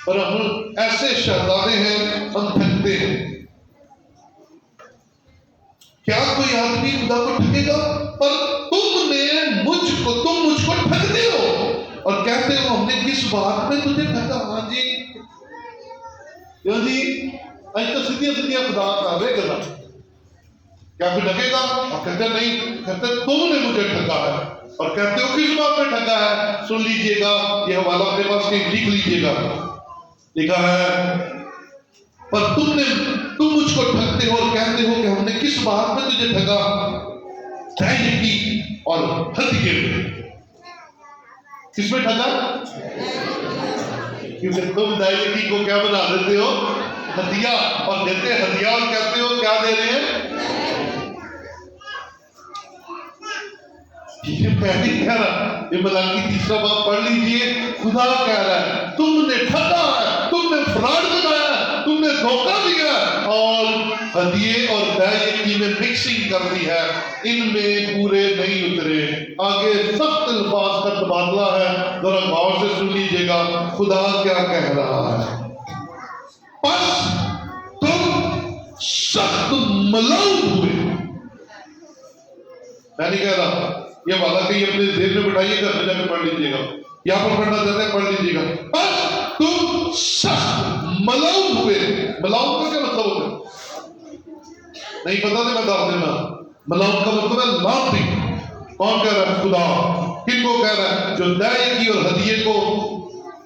اور ہم ایسے شہزادے ہیں، ہم ٹھگتے ہیں. کیا کوئی آدمی خدا کو ٹھگے گا؟ پر تم مجھ کو ٹھگتے ہو اور کہتے ہو ہم نے کس بات میں تجھے ٹھگا؟ ہاں جی کیوں جی؟ آج تو سیدھیا خدا کا رے گلا. کیا کوئی ٹھگے گا؟ اور کہتے نہیں، کہتے تم نے مجھے ٹھگا ہے. اور کہتے ہو کس بات میں ٹھگا ہے؟ سن لیجئے گا، یہ حوالہ اپنے پاس کہیں لکھ لیجئے گا. لکھا ہے پر تم مجھ کو ٹھگتے ہو اور کہتے ہو کہ ہم نے کس بات میں تجھے ٹھگا؟ دائرگی اور ہتھیے میں. کس میں ٹھگا؟ کیونکہ تم دائرگی کو کیا بنا دیتے ہو؟ ہدیہ. اور دیتے ہدیہ اور کہتے ہو کیا دے رہے ہیں؟ میں نہیں کہہ رہا، یہ ملاکی تیسرا باب پڑھ لیجئے. خدا کہہ رہا ہے تم نے ٹھگا ہے، تم نے فراڈ بنایا ہے، تم نے دھوکہ دیا اور ہدیے اور دائرگی میں مکسنگ کر دی ہے، ان میں پورے نہیں اترے. آگے سخت الفاظ کا تبادلہ ہے، ذرا غور سے سن لیجئے گا. خدا کیا کہہ رہا ہے؟ پس تم سخت ملعون ہوئے. میں نہیں کہہ رہا، یہ والا کہ یہ اپنے ذہن میں بٹھائیے گا، جا کے پڑھ لیجیے گا. یہاں پر پڑھنا چاہتے ہیں پڑھ لیجیے گا. بس تم سخت ملعون ہوئے. ملعون کا کیا مطلب ہوتا ہے؟ نہیں پتا تو میں بتا دینا. ملعون کا مطلب ہے لانتی. کون کہہ رہا ہے؟ خدا. کن کو کہہ رہا ہے؟ جو دائرگی اور ہدیے کو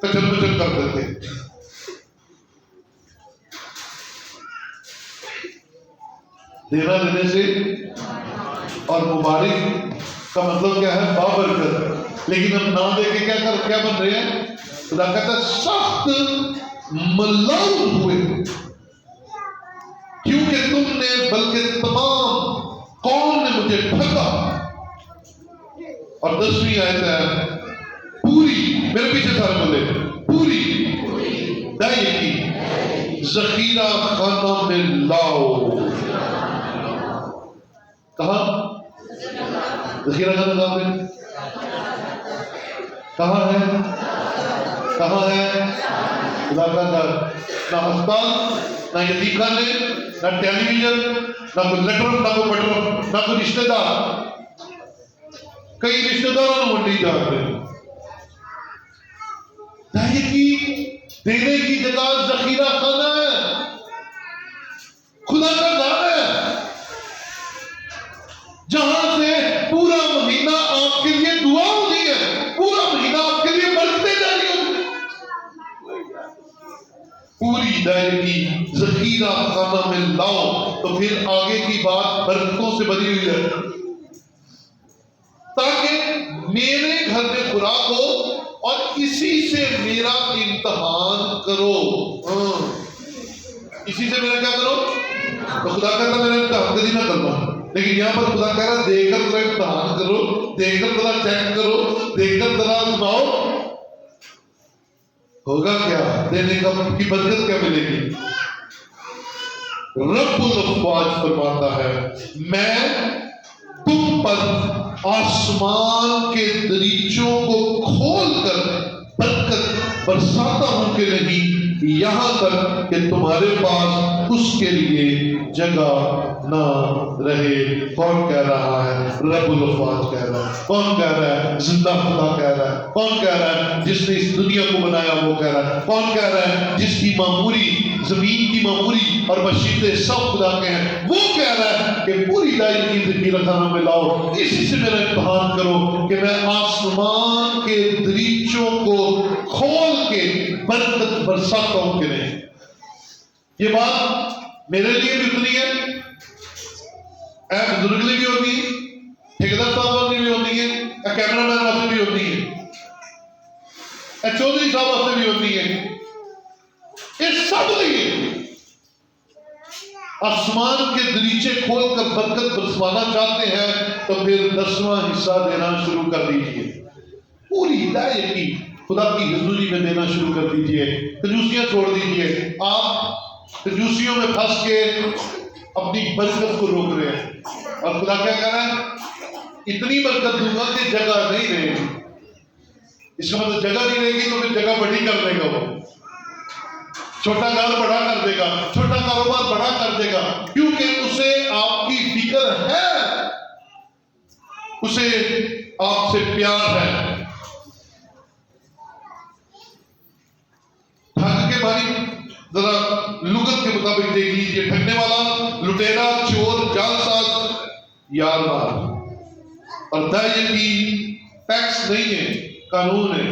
کچل مچل کر دیتے. دینا دینے سے اور مبارک کا مطلب کیا ہے؟ بابرکت. لیکن ہم نہ دے کے کیا بن رہے ہیں؟ خدا کہتا ہے سخت ملعون ہوئے کیونکہ تم نے بلکہ تمام قوم نے مجھے ٹھگا. اور 10ویں آیت ہے پوری، میرے پیچھے سارے بولے پوری دائرگی ذخیرہ خانہ میں لاؤ. کہاں ذخیرہ خانہ میں؟ کہاں ہے؟ کہاں ہے؟ خدا کا گھر. نہ ہسپتال، نہ یتیم خانے، نہ ٹیلی ویژن، نہ کوئی لیٹر، نہ کوئی بٹر، نہ کوئی رشتہ دار. کئی رشتہ داروں نے منڈی جاتے ہیں. دائرگی دینے کی جگہ ذخیرہ خانہ ہے، خدا کا گھر ہے جہاں سے پورا مہینہ آپ کے لیے دعا ہوتی ہے، پورا مہینہ آپ کے لیے برکتیں جاری ہوتی ہیں. پوری دائرگی ذخیرہ خانہ میں لاؤ. تو پھر آگے کی بات برکتوں سے بھری ہوئی ہے. تاکہ میرے گھر میں خوراک ہو اور اسی سے میرا امتحان کرو. اسی سے میرا کیا کرو؟ تو خدا کہتا میرا امتحان کبھی نہ کرنا، لیکن یہاں پر خدا کہہ رہا دیکھ کر ذرا امتحان کرو، دیکھ کر ذرا چیک کرو، دیکھ کر ذرا آزماؤ، ہوگا کیا، دینے کی برکت کیا ملے گی. رب الافواج فرماتا ہے میں تم پر آسمان کے دریچوں کو کھول کر برکت برساتا ہوں کہ نہیں، یہاں تک کہ تمہارے پاس اس کے لیے جگہ نہ رہے. کون کہہ رہا ہے؟ رب الافواج کہہ رہا ہے. کون کہہ رہا ہے؟ زندہ خدا کہہ رہا ہے. کون کہہ رہا ہے؟ جس نے اس دنیا کو بنایا وہ کہہ رہا ہے. کون کہہ رہا ہے؟ جس کی معموری زمین کی معموری اور مشیتیں سب خدا کے ہیں، وہ کہہ رہا ہے کہ پوری دائیں کی ذخیرہ خانہ میں لاؤ، اسی سے میرا امتحان کرو کہ میں آسمان کے دریچوں کو کھول کے برکت برساتا ہوں کہ نہیں. یہ بات میرے لیے بھی اتنی ہے، اے بزرگ لیے بھی ہوتی ہے، ٹھیکیدار صاحب واسطے بھی ہوتی ہے، اے کیمرہ مین واسطے بھی ہوتی ہے، اے چودھری صاحب واسطے بھی ہوتی ہے. اس سب لیے آسمان کے دریچے کھول کر برکت برسوانا چاہتے ہیں تو پھر 10واں حصہ دینا شروع کر دیجئے. پوری ہدایت کی خدا کی حضوری میں دینا شروع کر دیجئے. کنجوسیاں چھوڑ دیجئے. آپ کنجوسیوں میں پھنس کے اپنی برکت کو روک رہے ہیں، اور خدا کیا کہہ رہا ہے اتنی برکت دوں گا کہ جگہ نہیں رہے گی. اس کا مطلب جگہ نہیں رہے گی تو پھر جگہ بڑی کر دے گا، وہ چھوٹا گھر بڑا کر دے گا، چھوٹا کاروبار بڑا کر دے گا، کیونکہ اسے آپ کی فکر ہے، اسے آپ سے پیار ہے. ٹھگ کے بارے ذرا لغت کے مطابق دیکھ لیجیے. ٹھگنے والا، لٹیرا، چور، جعلساز، یار مار. اور دائیں کی ٹیکس نہیں ہے، قانون ہے.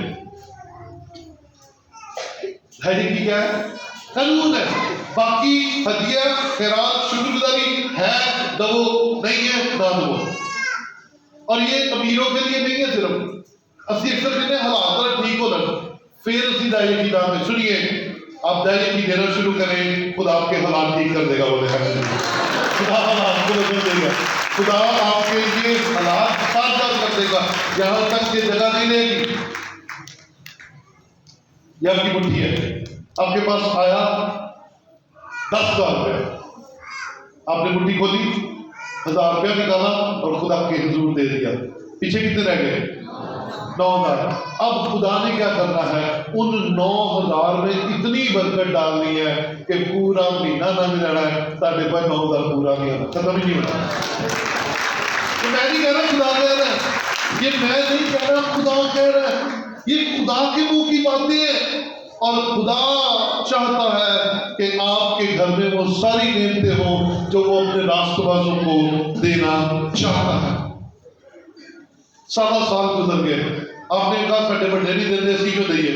دائیں کی کیا ہے؟ قانون ہے. باقی ہدیہ، خیرات، شکر گزاری ہے، دو نہیں ہے نہ دو. اور یہ امیروں کے لیے نہیں ہے صرف، اسی اکثر کہتے ہیں حالات ذرا ٹھیک ہو لگ پھر اسی دائیں کی دام ہے. سنیے، آپ دائیں کی دینا شروع کریں، خدا آپ کے حالات ٹھیک کر دے گا. بولے خدا آپ کو بدل دے گا، خدا آپ کے لیے حالات سازگار کر دے گا. یہاں تک کہ جگہ نہیں لے گی. یہ آپ کی مٹھی ہے، آپ کے پاس آیا 10,000 روپے، آپ نے مٹھی کھولی، 1,000 روپیہ نکالا اور خدا کے حضور دے دیا. پیچھے کتنے رہ گئے؟ 9,000. اب خدا نے کیا کرنا ہے؟ ان 9,000 میں اتنی برکت ڈالنی ہے کہ پورا مہینہ نہ ملنا ہے. ساڑھے 9,000 پورا نہیں ہونا، ختم ہی نہیں ہونا. میں نہیں کہہ رہا خدا کہہ رہا ہے، یہ میں نہیں کہہ رہا، خدا کہہ رہا ہے. یہ خدا کے منہ کی باتیں ہیں، اور خدا چاہتا ہے کہ آپ کے گھر میں وہ ساری نعمتیں ہوں جو وہ اپنے راست بازوں کو دینا چاہتا ہے. 7 سال گزر گئے، آپ نے کہا ساڈے بڑے نہیں دیتے، اسی کیوں دئیے؟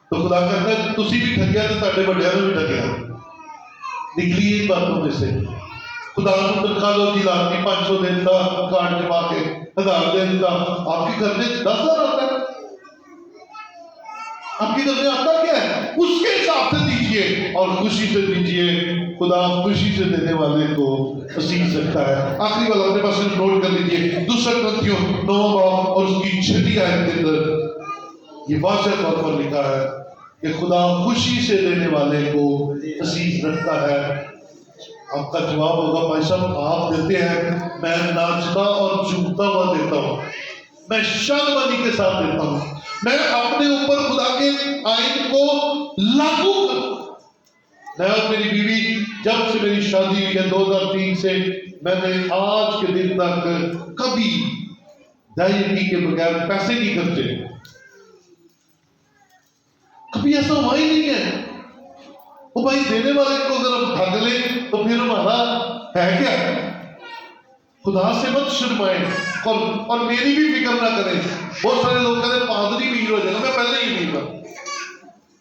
تو خدا کہتا ہے تسی بھی ٹھگیا تو ساڈے بڑیاں نے بھی ٹھگیا. نکلی ایک باتوں میں سے. خدا کو تنخواہ لو جی لاکھ کی 500 دیتا کارڈ جما کے 1,000 دے دیتا. آپ کے گھر میں 10,000 آتا ہے، آپ کے گھر میں آتا کیا ہے؟ اس کے حساب سے دیجئے اور خوشی سے دیجئے. خدا خوشی سے دینے والے کو عزیز رکھتا ہے. آخری والا اپنے پاس نوٹ کر لیجئے، 2 کرنتھیوں 9 باب اور اس کی 6 آیت کے اندر یہ واضح طور پر لکھا ہے کہ خدا خوشی سے دینے والے کو عزیز رکھتا ہے. آپ کا جواب ہوگا بھائی صاحب آپ دیتے ہیں، میں ناچتا اور جھومتا ہوا دیتا ہوں، میں شادمانی کے ساتھ دیتا ہوں، میں اپنے اوپر خدا کے آئین کو لاگو کرتا ہوں. میں اور میری بیوی جب سے میری شادی ہوئی ہے 2003 سے، میں نے آج کے دن تک کبھی دائیں کے بغیر پیسے نہیں خرچے. کبھی ایسا ہوا ہی نہیں ہے. وہ بھائی دینے والے کو اگر ہم ٹھگ لیں تو پھر ہمارا ہے کیا؟ خدا سے مت شرمائیں اور میری بھی فکر نہ کریں. بہت سارے لوگ کہتے ہیں پادری امیر ہو جائے گا. میں پہلے ہی امیر تھا،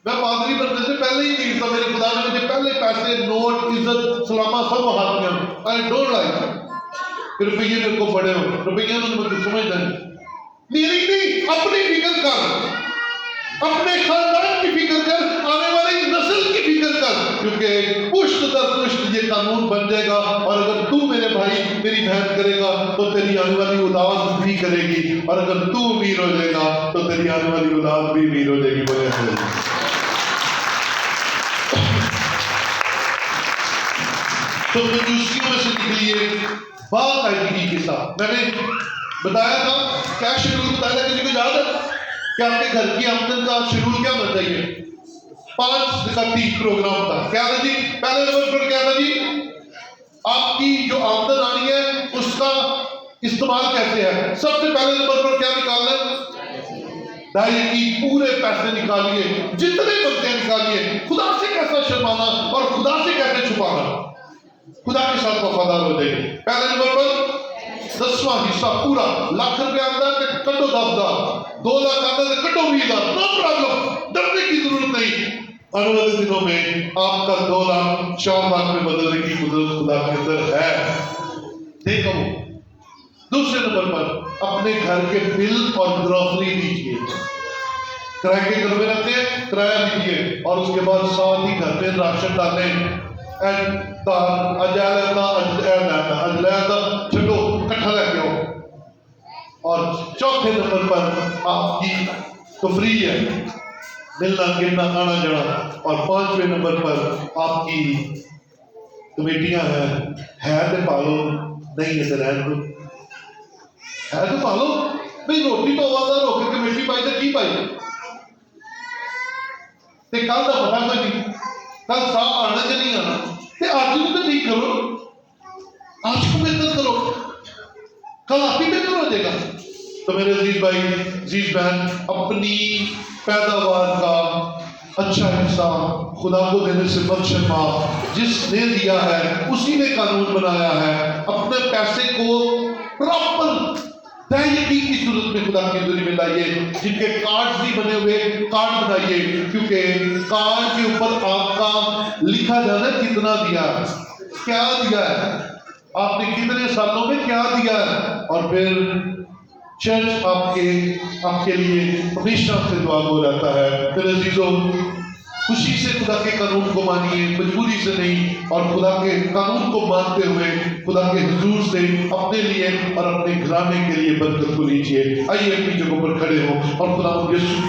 میں پادری بننے سے پہلے ہی امیر تھا. میرے خدا نے مجھے پہلے پیسے، نوٹ، عزت، سلامہ سب ہاتھ میں. آئی ڈونٹ لائک روپیے میرے کو بڑے ہو، روپیہ نے مجھے سمجھتا ہے. میری نہیں، اپنی فکر کر، اپنے خاندان کی فکر کر، آنے والی نسل کی فکر کر، کیونکہ پشت در پشت یہ قانون بن جائے گا، اور اگر تو میرے بھائی میری بہن کرے گا تو تیری آنے والی اولاد بھی کرے گی، اور اگر تو امیر ہو جائے گا تو تیری آنے والی اولاد بھی امیر ہو جائے گی۔ بولے تو کنجوسیوں میں سے نکلیے باقاعدگی کے ساتھ۔ میں نے بتایا تھا کیا شیڈول بتایا تھا، کسی کو یاد ہے کہ آپ کے گھر کی آمدن کا شیڈول کیا ہونا چاہیے؟ 5 کا 30 پروگرام تھا۔ کیا تھا جی؟ پہلے نمبر پر کیا تھا جی؟ آپ کی جو آمدن آنی ہے اس کا استعمال کیسے ہے؟ سب سے پہلے نمبر پر کیا نکالنا ہے؟ دائیں کی پورے پیسے نکالیے، جتنے بنتے ہیں نکالیے، خدا سے کیسا شرمانا اور خدا سے کیسے چھپانا، خدا کے ساتھ وفادار ہو جائے گی۔ پہلے نمبر پر 10واں حصہ پورا، ₹1,00,000 آتا ہے کہ کٹو 10,000، 2,00,000 آتا ہے کہ کٹو 20,000، نو پرابلم، ڈرنے کی ضرورت نہیں۔ آنے والے دنوں میں آپ کا 2,00,000 4,00,000 میں بدلنے کی قدرت خدا کے اندر ہے، دیکھو۔ دوسرے نمبر پر اپنے گھر کے بل اور گروسری دیجیے، کرائے کے گھر میں رہتے ہیں کرایہ دیجیے، اور اس کے بعد ساتھ ہی گھر میں راشن ڈالیں، چھٹو کٹھا لے کے آؤ۔ اور چوتھے نمبر پر آپ کی تفریح ہے، ملنا گرنا آنا جانا، اور 5ویں نمبر پر آپ کی کمیٹیاں ہیں تو پالو، نہیں ہے تو رہن دو، ہے تو پالو نہیں، روٹی تو آوازدار ہو کے کمیٹی پائی تو کی پائی تے کل کا پتا کوئی نہیں، کل صاحب آنا کہ نہیں آنا، تے آج کو تو ٹھیک کرو، آج کو بہتر کرو، کل آپ ہی بہتر ہو جائے گا۔ تو میرے عزیز بھائی عزیز بہن، اپنی پیداوار کا اچھا حصہ خدا کو دینے سے مت شرما، جس نے دیا ہے اسی نے قانون بنایا ہے۔ اپنے پیسے کو پراپر دائرگی کی صورت میں خدا کی حضوری میں لائیے، جن کے کارڈ نہیں بنے ہوئے کارڈ بنائیے، کیونکہ کارڈ کے اوپر آپ کا لکھا جانا ہے کتنا دیا ہے، کیا دیا ہے، آپ نے کتنے سالوں میں کیا دیا ہے، اور پھر چرچ آپ کے لیے ہمیشہ سے دعا ہو جاتا ہے۔ پھر عزیزوں، خوشی سے خدا کے قانون کو مانیے، مجبوری سے نہیں، اور خدا کے قانون کو مانتے ہوئے خدا کے حضور سے اپنے لیے اور اپنے گھرانے کے لیے برکت کو لیجیے۔ آئیے اپنی جگہوں پر کھڑے ہوں اور خدا یسوع